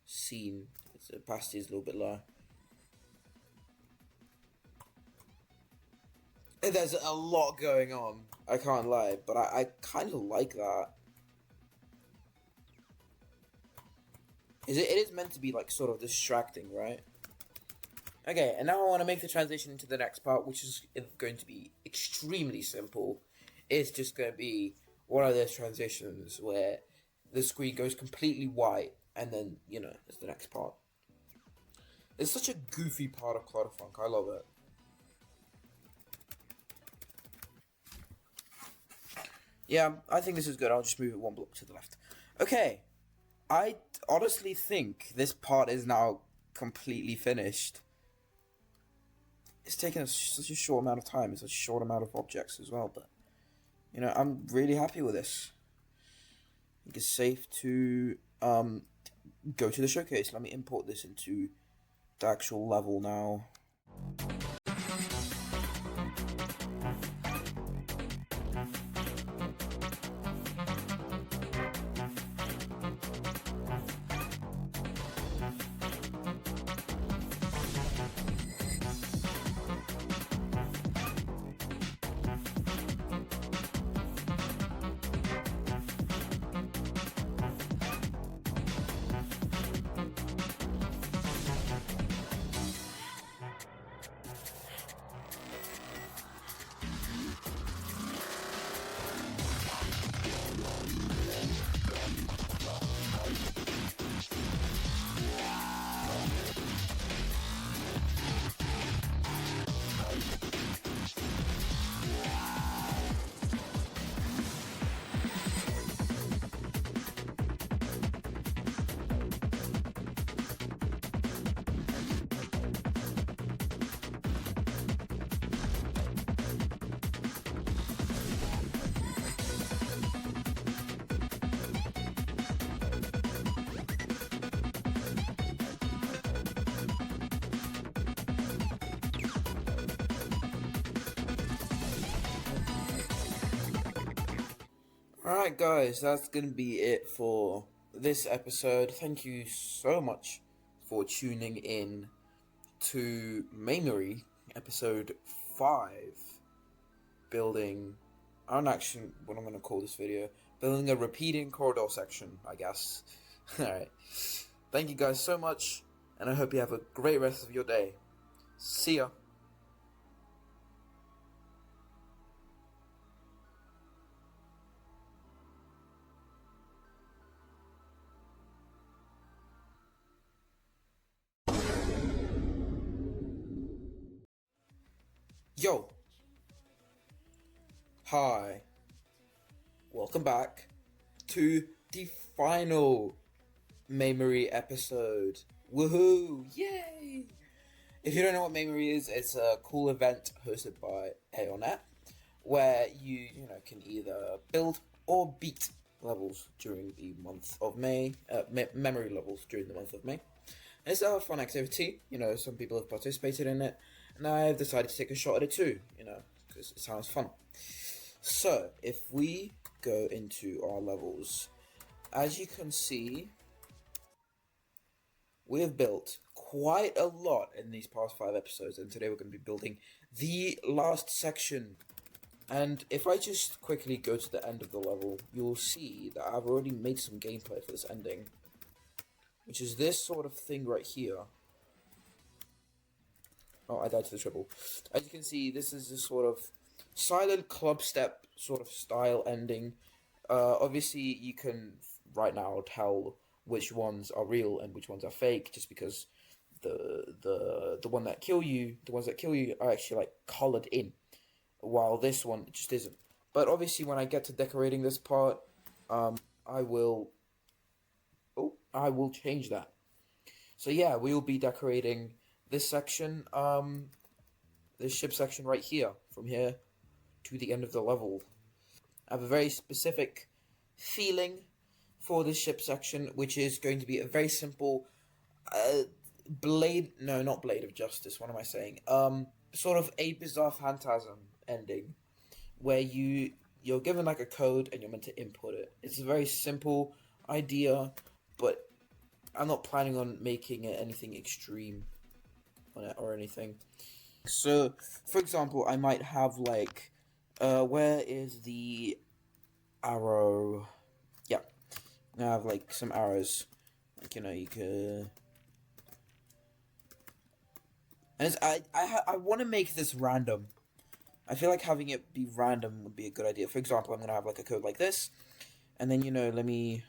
Speaker 1: seen. The opacity is a little bit low. There's a lot going on, I can't lie, but I kind of like that. It is meant to be like sort of distracting, right? Okay, and now I want to make the transition into the next part, which is going to be extremely simple. It's just going to be one of those transitions where the screen goes completely white, and then, you know, it's the next part. It's such a goofy part of Clutterfunk, I love it. Yeah, I think this is good. I'll just move it one block to the left. Okay, I honestly think this part is now completely finished. It's taken us such a short amount of time. It's such a short amount of objects as well, but, you know, I'm really happy with this. I think it's safe to go to the showcase. Let me import this into the actual level now. Alright guys, that's gonna be it for this episode. Thank you so much for tuning in to Maymory, episode 5. Building, I don't actually what I'm gonna call this video. Building a repeating corridor section, I guess. Alright. Thank you guys so much, and I hope you have a great rest of your day. See ya. Yo! Hi. Welcome back to the final Maymory episode. Woohoo! Yay! If you don't know what Maymory is, it's a cool event hosted by Aeonet, where you can either build or beat levels during the month of May, memory levels during the month of May. And it's a fun activity, some people have participated in it, and I've decided to take a shot at it too, you know, because it sounds fun. So, if we go into our levels, as you can see, we have built quite a lot in these past 5 episodes, and today we're going to be building the last section. And if I just quickly go to the end of the level, you'll see that I've already made some gameplay for this ending, which is this sort of thing right here. Oh, I died to the triple. As you can see, this is this sort of silent club step sort of style ending. Obviously, you can right now tell which ones are real and which ones are fake, just because the ones that kill you are actually like colored in, while this one just isn't. But obviously, when I get to decorating this part, I will change that. So yeah, we will be decorating this section, this ship section right here, from here to the end of the level. I have a very specific feeling for this ship section, which is going to be a very simple, not Blade of Justice, what am I saying? Sort of a Bizarre Phantasm ending, where you're given like a code and you're meant to input it. It's a very simple idea, but I'm not planning on making it anything extreme on it or anything. So, for example, I might have like, where is the arrow? Yeah, I have like some arrows. Like, you know, you could. And I want to make this random. I feel like having it be random would be a good idea. For example, I'm gonna have like a code like this, and then, you know, let me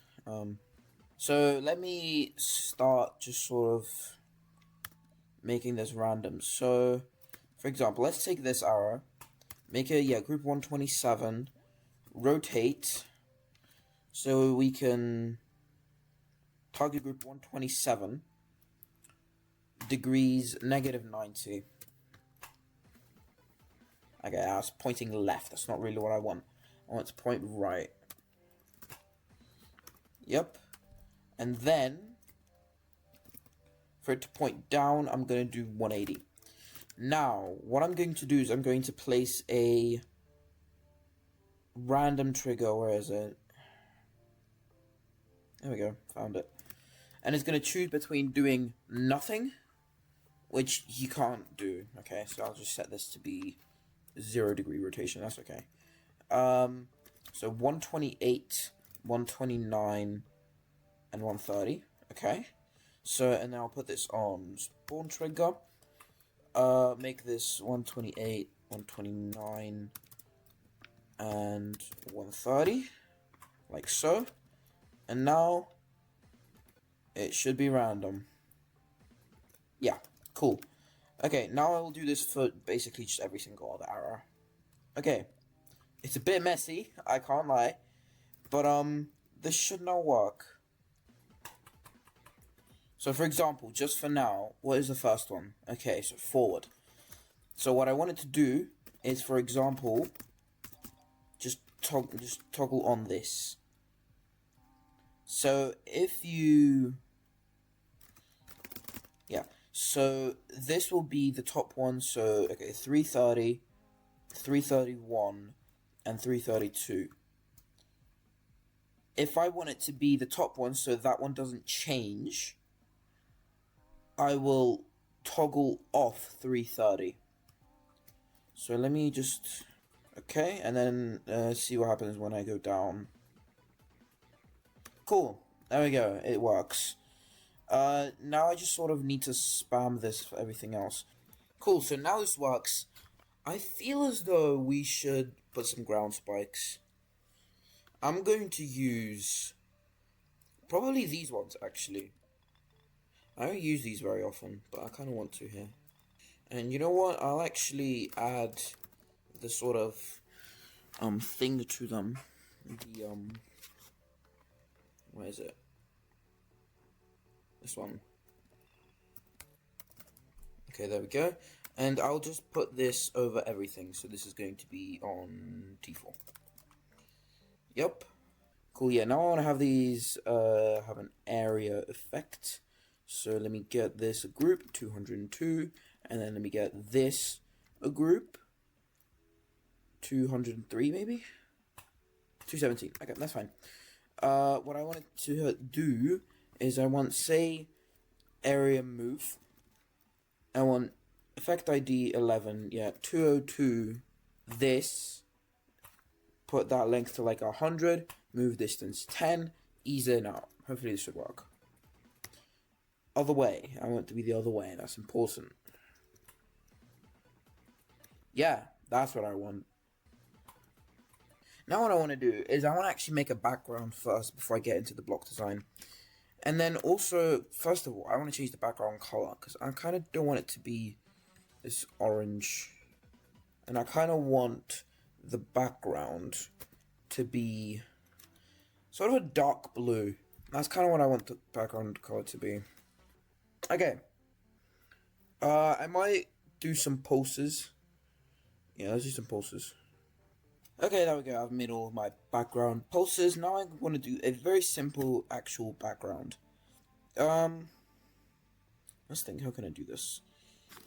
Speaker 1: start just sort of making this random. So, for example, let's take this arrow, make it, group 127, rotate, so we can target group 127, degrees -90. Okay, I was pointing left, that's not really what I want. I want to point right. Yep. And then, for it to point down, I'm going to do 180. Now, what I'm going to do is I'm going to place a random trigger. Where is it? There we go, found it. And it's going to choose between doing nothing, which you can't do. Okay, so I'll just set this to be 0-degree rotation. That's okay. So 128, 129, and 130. Okay. So, and then I'll put this on spawn trigger. Make this 128, 129, and 130, like so. And now it should be random. Yeah, cool. Okay, now I will do this for basically just every single other arrow. Okay, it's a bit messy, I can't lie, but this should now work. So, for example, just for now, what is the first one? Okay, so forward. So what I wanted to do is, for example, just toggle on this. So if you, so this will be the top one. So okay, 330, 331, and 332. If I want it to be the top one, so that one doesn't change, I will toggle off 330. So let me just, okay, and then see what happens when I go down. Cool, there we go, it works. Now I just sort of need to spam this for everything else. Cool, so now this works. I feel as though we should put some ground spikes. I'm going to use probably these ones, actually. I don't use these very often, but I kind of want to here. And you know what? I'll actually add the sort of thing to them. The where is it? This one. Okay, there we go. And I'll just put this over everything. So this is going to be on T4. Yep. Cool, yeah, now I want to have these have an area effect. So let me get this group 202, And then let me get this a group. 203 maybe? 217. Okay, that's fine. What I wanted to do is I want, say, area move. I want effect ID 11, yeah, 202, this, put that length to like 100, move distance 10, ease in out. Hopefully this should work. Other way, I want it to be the other way, that's important. Yeah, that's what I want. Now what I want to do is I want to actually make a background first before I get into the block design. And then also, first of all, I want to change the background color because I kind of don't want it to be this orange. And I kind of want the background to be sort of a dark blue. That's kind of what I want the background color to be. Okay. I might do some pulses. Yeah, let's do some pulses. Okay, there we go. I've made all of my background pulses. Now I want to do a very simple actual background. Let's think, how can I do this?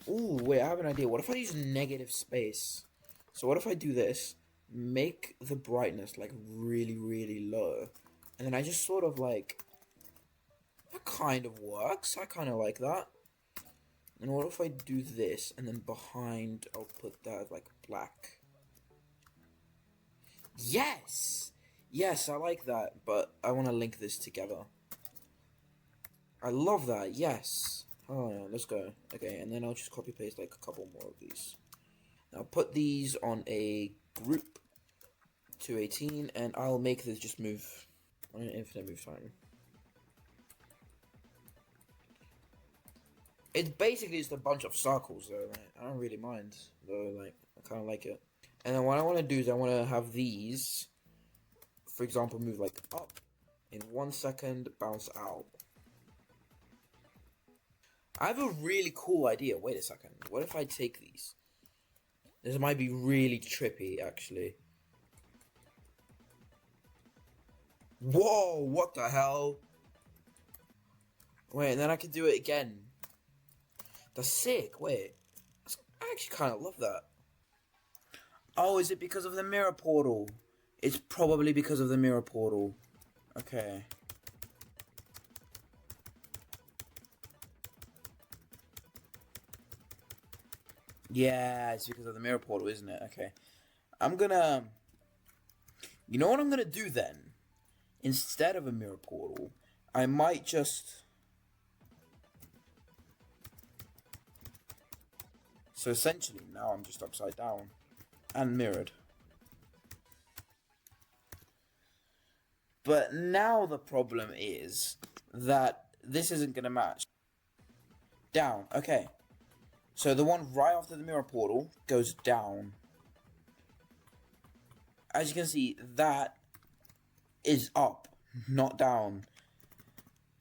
Speaker 1: Ooh, wait, I have an idea. What if I use negative space? So what if I do this, make the brightness like really, really low, and then I just sort of like, that kind of works. I kind of like that. And what if I do this, and then behind I'll put that like black. Yes! Yes, I like that, but I want to link this together. I love that, yes. Oh, yeah, let's go. Okay, and then I'll just copy paste like a couple more of these. Now put these on a group, 218, and I'll make this just move on an infinite move time. It's basically just a bunch of circles though, like, I don't really mind, though, like, I kind of like it. And then what I want to do is I want to have these, for example, move like up in 1 second, bounce out. I have a really cool idea. Wait a second. What if I take these? This might be really trippy, actually. Whoa, what the hell? Wait, and then I can do it again. That's sick. Wait. I actually kind of love that. Oh, is it because of the mirror portal? It's probably because of the mirror portal. Okay. Yeah, it's because of the mirror portal, isn't it? Okay. I'm gonna... You know what I'm gonna do then? Instead of a mirror portal, I might just... So essentially, now I'm just upside down. And mirrored. But now the problem is that this isn't gonna match. Down, okay. So the one right after the mirror portal goes down. As you can see, that is up, not down.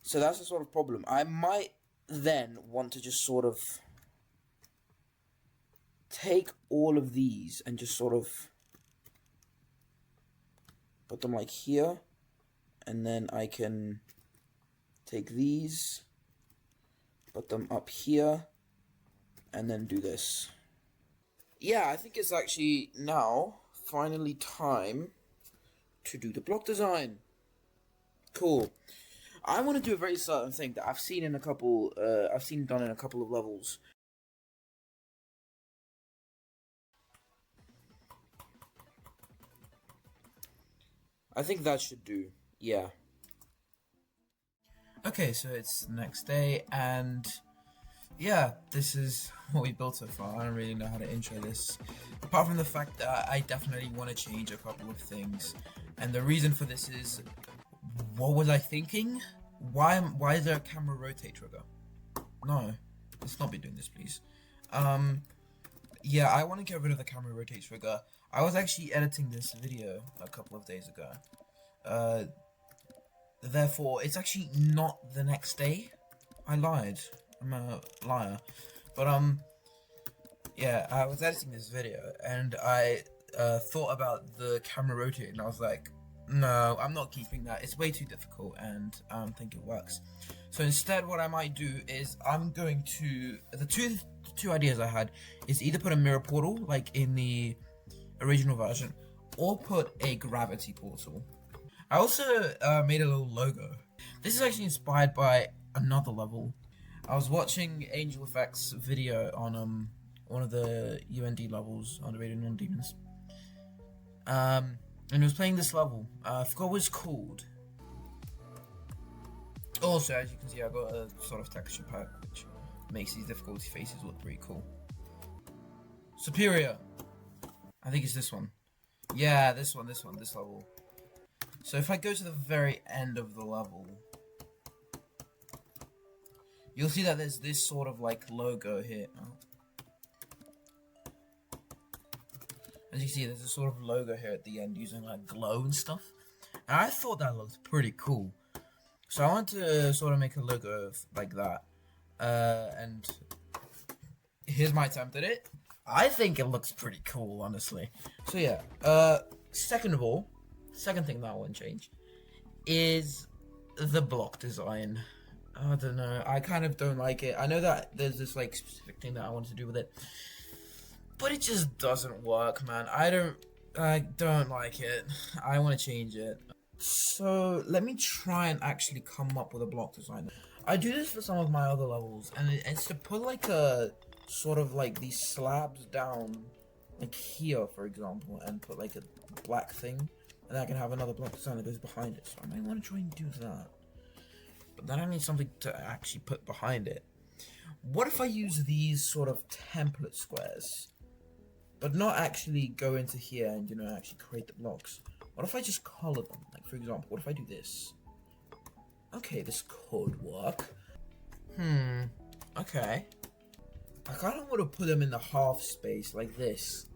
Speaker 1: So that's the sort of problem. I might then want to just sort of take all of these and just sort of put them like here, and then I can take these, put them up here, and then do this. Yeah, I think it's actually now finally time to do the block design. Cool. I want to do a very certain thing that I've seen in a couple, done in a couple of levels. I think that should do, yeah. Okay, so it's the next day, and yeah, this is what we built so far. I don't really know how to intro this, apart from the fact that I definitely want to change a couple of things. And the reason for this is, what was I thinking? Why is there a camera rotate trigger? No, let's not be doing this, please. Yeah, I want to get rid of the camera rotate trigger. I was actually editing this video a couple of days ago. Therefore, it's actually not the next day. I lied. I'm a liar. But, yeah, I was editing this video, and I thought about the camera rotating, and I was like, No, I'm not keeping that. It's way too difficult, and I don't think it works. So instead, what I might do is I'm going to the two ideas I had is either put a mirror portal like in the original version, or put a gravity portal. I also made a little logo. This is actually inspired by another level. I was watching Angel Effects video on one of the UND levels on the Radio Non-Demons. And it was playing this level. I forgot what it's called. Also, as you can see, I got a sort of texture pack which makes these difficulty faces look pretty cool. Superior. I think it's this one. Yeah, this level. So if I go to the very end of the level, you'll see that there's this sort of like logo here. As you see, there's a sort of logo here at the end using like glow and stuff. And I thought that looked pretty cool. So I want to sort of make a logo like that. And here's my attempt at it. I think it looks pretty cool, honestly. So yeah, second of all, second thing that I want to change is the block design. I don't know, I kind of don't like it. I know that there's this like specific thing that I want to do with it, but it just doesn't work, man. I don't like it. I want to change it. So let me try and actually come up with a block design. I do this for some of my other levels, and it's to put like a sort of like these slabs down, like here, for example, and put like a black thing, and I can have another block design that goes behind it. So I might want to try and do that, but then I need something to actually put behind it. What if I use these sort of template squares, but not actually go into here and, you know, actually create the blocks? What if I just color them? Like, for example, what if I do this? Okay, this could work. Okay. I kind of want to put them in the half space like this.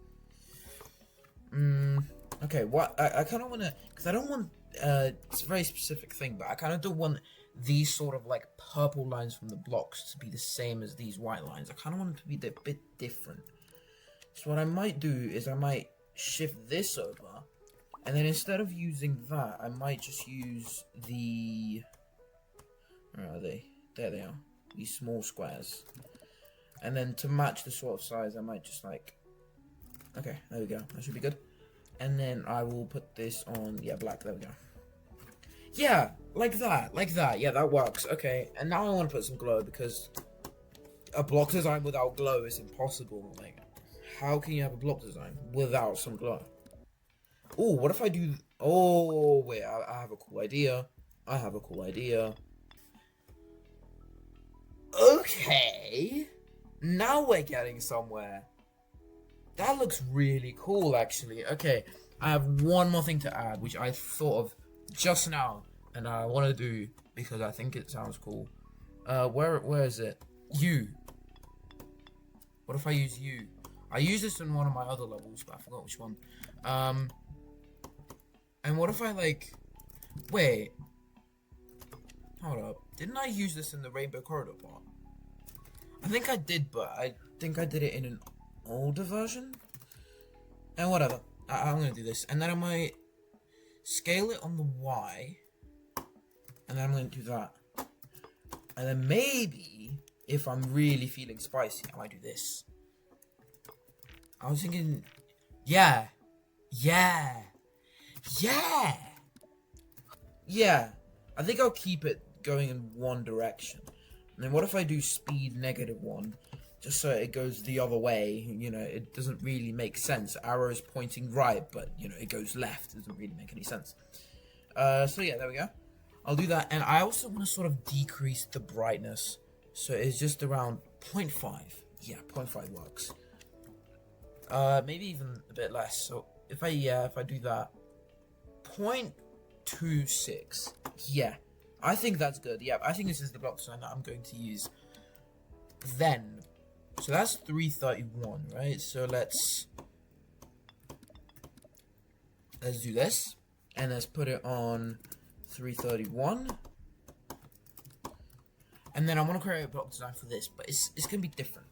Speaker 1: Okay, what I kind of want to, because I don't want, it's a very specific thing, but I kind of don't want these sort of like purple lines from the blocks to be the same as these white lines. I kind of want them to be a bit different. So what I might do is I might shift this over, and then instead of using that, I might just use the, where are they? There they are. These small squares. And then to match the sort of size, I might just like, okay, there we go. That should be good. And then I will put this on, yeah, black. There we go. Yeah, like that. Yeah, that works. Okay, and now I want to put some glow, because a block design without glow is impossible. Like, how can you have a block design without some glow? Oh, what if I do... Oh, wait, I have a cool idea. Okay. Now we're getting somewhere. That looks really cool, actually. Okay, I have one more thing to add, which I thought of just now, and I want to do because I think it sounds cool. Where is it? U. What if I use U? I used this in one of my other levels, but I forgot which one. And what if I like... Wait. Hold up. Didn't I use this in the Rainbow Corridor part? I think I did, but I think I did it in an older version. And whatever. I'm gonna do this. And then I might scale it on the Y. And then I'm gonna do that. And then maybe, if I'm really feeling spicy, I might do this. I was thinking... Yeah. I think I'll keep it going in one direction. And then what if I do speed -1, just so it goes the other way? You know, it doesn't really make sense. Arrow's pointing right, but, you know, it goes left. It doesn't really make any sense. So yeah, there we go. I'll do that. And I also want to sort of decrease the brightness. So it's just around 0.5. Yeah, 0.5 works. Maybe even a bit less. So if I do that, 0.26. Yeah, I think that's good. Yeah, I think this is the block design that I'm going to use. Then, so that's 331, right? So let's do this, and let's put it on 331. And then I want to create a block design for this, but it's gonna be different.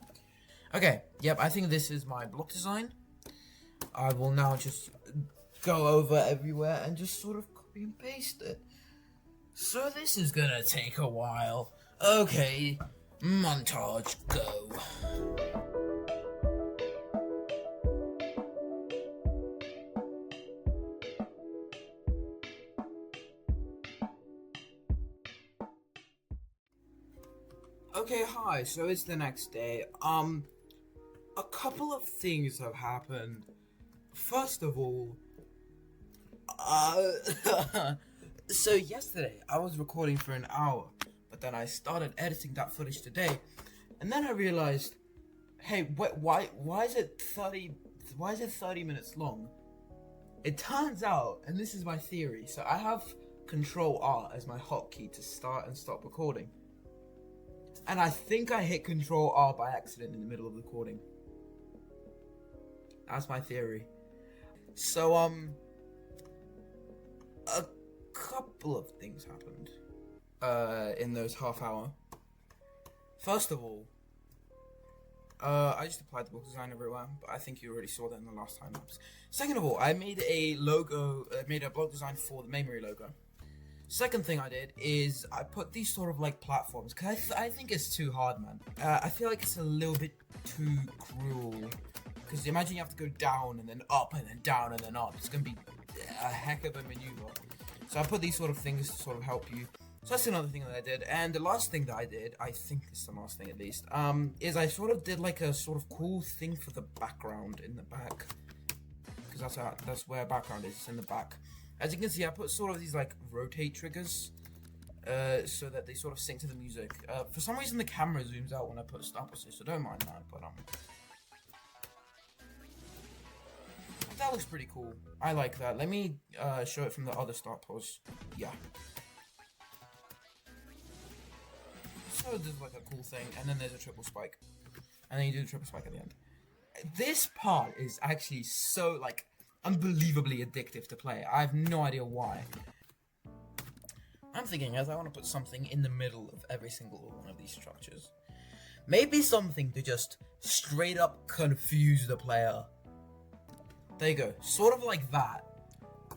Speaker 1: Okay, yep, I think this is my block design. I will now just go over everywhere and just sort of copy and paste it. So this is gonna take a while. Okay, montage, go. Okay, hi, so it's the next day. A couple of things have happened. First of all, so yesterday I was recording for an hour, but then I started editing that footage today, and then I realized, hey, why is it 30 minutes long? It turns out, and this is my theory, so I have Control R as my hotkey to start and stop recording. And I think I hit Control R by accident in the middle of the recording. That's my theory. So, a couple of things happened in those half hour. First of all, I just applied the block design everywhere, but I think you already saw that in the last time lapse. Second of all, I made a logo, made a block design for the Maymory logo. Second thing I did is I put these sort of like platforms, because I think it's too hard, man. I feel like it's a little bit too cruel, because imagine you have to go down and then up and then down and then up. It's going to be a heck of a maneuver. So I put these sort of things to sort of help you. So that's another thing that I did. And the last thing that I did, I think it's the last thing at least, is I sort of did like a sort of cool thing for the background in the back. Because that's where background is, it's in the back. As you can see, I put sort of these like rotate triggers, so that they sort of sync to the music. For some reason the camera zooms out when I put stoppers, so don't mind that, but that looks pretty cool. I like that. Let me show it from the other start pose. Yeah. So there's like a cool thing, and then there's a triple spike. And then you do the triple spike at the end. This part is actually so like unbelievably addictive to play. I have no idea why. I'm thinking as I want to put something in the middle of every single one of these structures. Maybe something to just straight up confuse the player. There you go, sort of like that.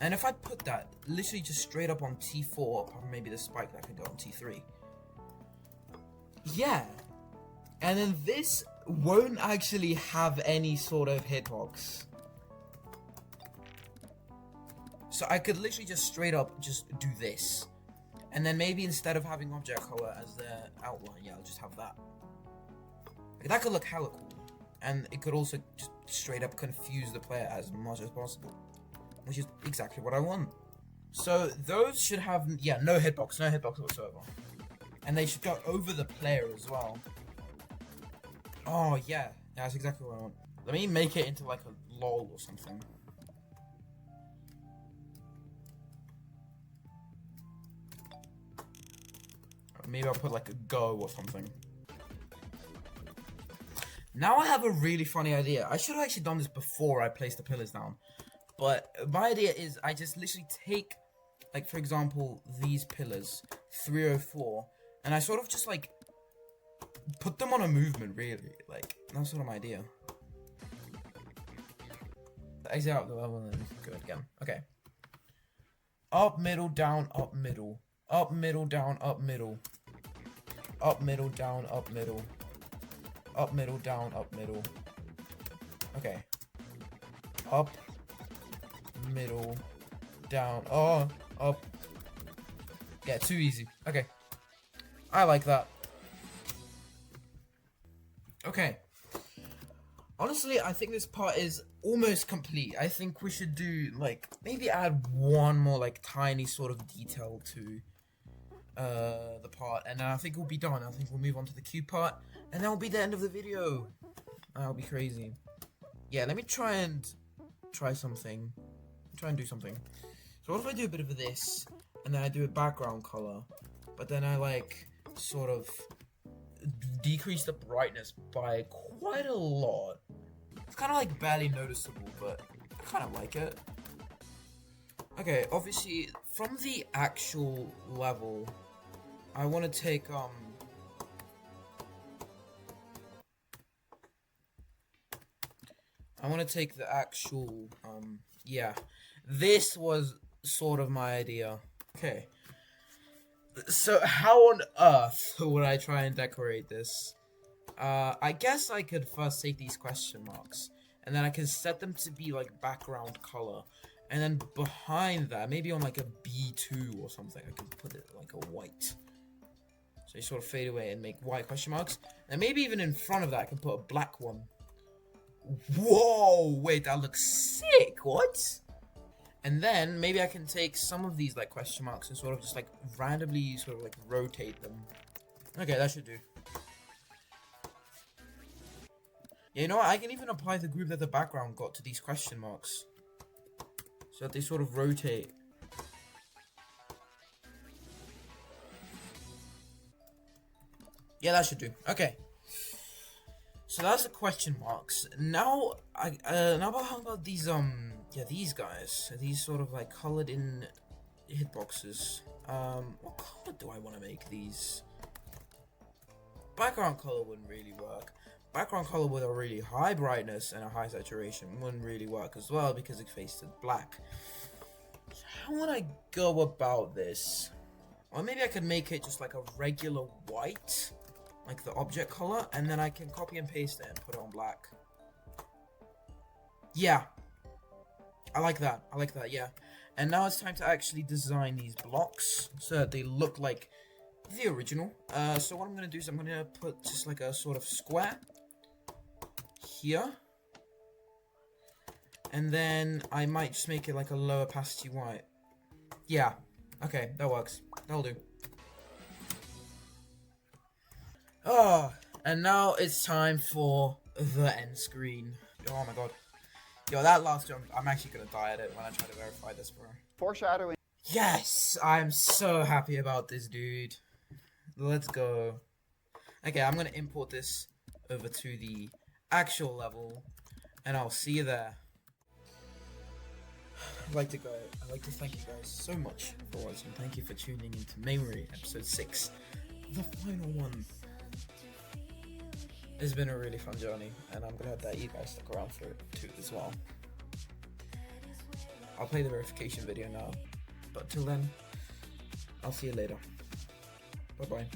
Speaker 1: And if I put that literally just straight up on T4, apart from maybe the spike that could go on T3. Yeah. And then this won't actually have any sort of hitbox. So I could literally just straight up just do this. And then maybe instead of having object color as the outline, yeah, I'll just have that. Like, that could look hella cool. And it could also just straight up confuse the player as much as possible. Which is exactly what I want. So those should have, yeah, no hitbox whatsoever. And they should go over the player as well. Oh yeah, that's exactly what I want. Let me make it into like a lol or something. Maybe I'll put like a go or something. Now I have a really funny idea. I should have actually done this before I placed the pillars down. But my idea is I just literally take, like for example, these pillars, 304, and I sort of just like put them on a movement, really. Like, that's sort of my idea. Exit out the level and then go again. Okay. Up, middle, down, up, middle. Up, middle, down, up, middle. Up, middle, down, up, middle. Up, middle, down, up, middle. Okay. Up, middle, down. Oh, up. Yeah, too easy. Okay. I like that. Okay. Honestly, I think this part is almost complete. I think we should do, like, maybe add one more, like, tiny sort of detail to the part, and I think we'll be done. I think we'll move on to the cube part, and that will be the end of the video. That'll be crazy. Yeah, let me try something. Try and do something. So what if I do a bit of this, and then I do a background color, but then I, like, sort of decrease the brightness by quite a lot. It's kind of like barely noticeable, but I kind of like it. Okay, obviously from the actual level, I want to take the actual yeah, This was sort of my idea. Okay. So how on earth would I try and decorate this? I guess I could first take these question marks, and then I can set them to be like background color, and then behind that, maybe on like a B2 or something, I can put it like a white. So you sort of fade away and make white question marks, and maybe even in front of that, I can put a black one. Whoa! Wait, that looks sick. What? And then maybe I can take some of these like question marks and sort of just like randomly sort of like rotate them. Okay, that should do. Yeah, you know what? I can even apply the group that the background got to these question marks, so that they sort of rotate. Yeah, that should do. Okay. So that's the question marks. Now, how about these these guys? These sort of like colored in hitboxes. What color do I want to make these? Background color wouldn't really work. Background color with a really high brightness and a high saturation wouldn't really work as well because it faces black. So how would I go about this? Or maybe I could make it just like a regular white, like the object color, and then I can copy and paste it and put it on black. Yeah. I like that, yeah. And now it's time to actually design these blocks so that they look like the original. So what I'm going to do is I'm going to put just like a sort of square here. And then I might just make it like a low opacity white. Yeah. Okay, that works. That'll do. Oh, and now it's time for the end screen. Oh my god. Yo, that last jump, I'm actually gonna die at it when I try to verify this, bro.
Speaker 4: Foreshadowing.
Speaker 1: Yes! I'm so happy about this, dude. Let's go. Okay, I'm gonna import this over to the actual level, and I'll see you there. I'd like to thank you guys so much for watching. Thank you for tuning into Maymory, episode 6, the final one. It's been a really fun journey, and I'm glad that you guys stuck around for it too as well. I'll play the verification video now, but till then, I'll see you later. Bye bye.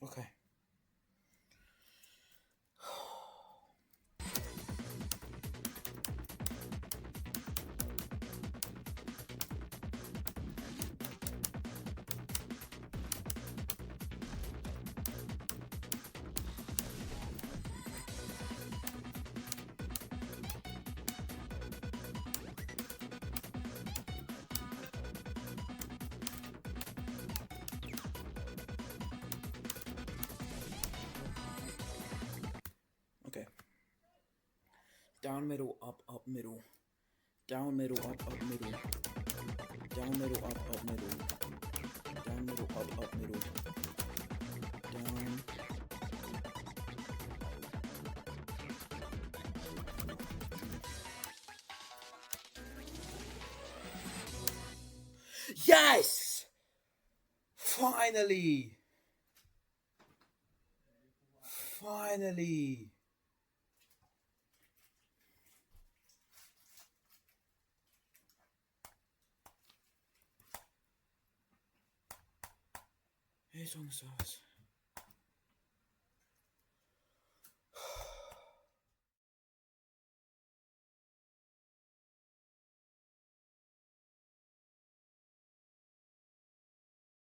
Speaker 1: Okay. Okay. Down, middle, up, middle. Down, middle, up, middle. Down, middle, up, middle. Down, middle, up, middle. Down. Yes! Finally! Finally! It's on the surface.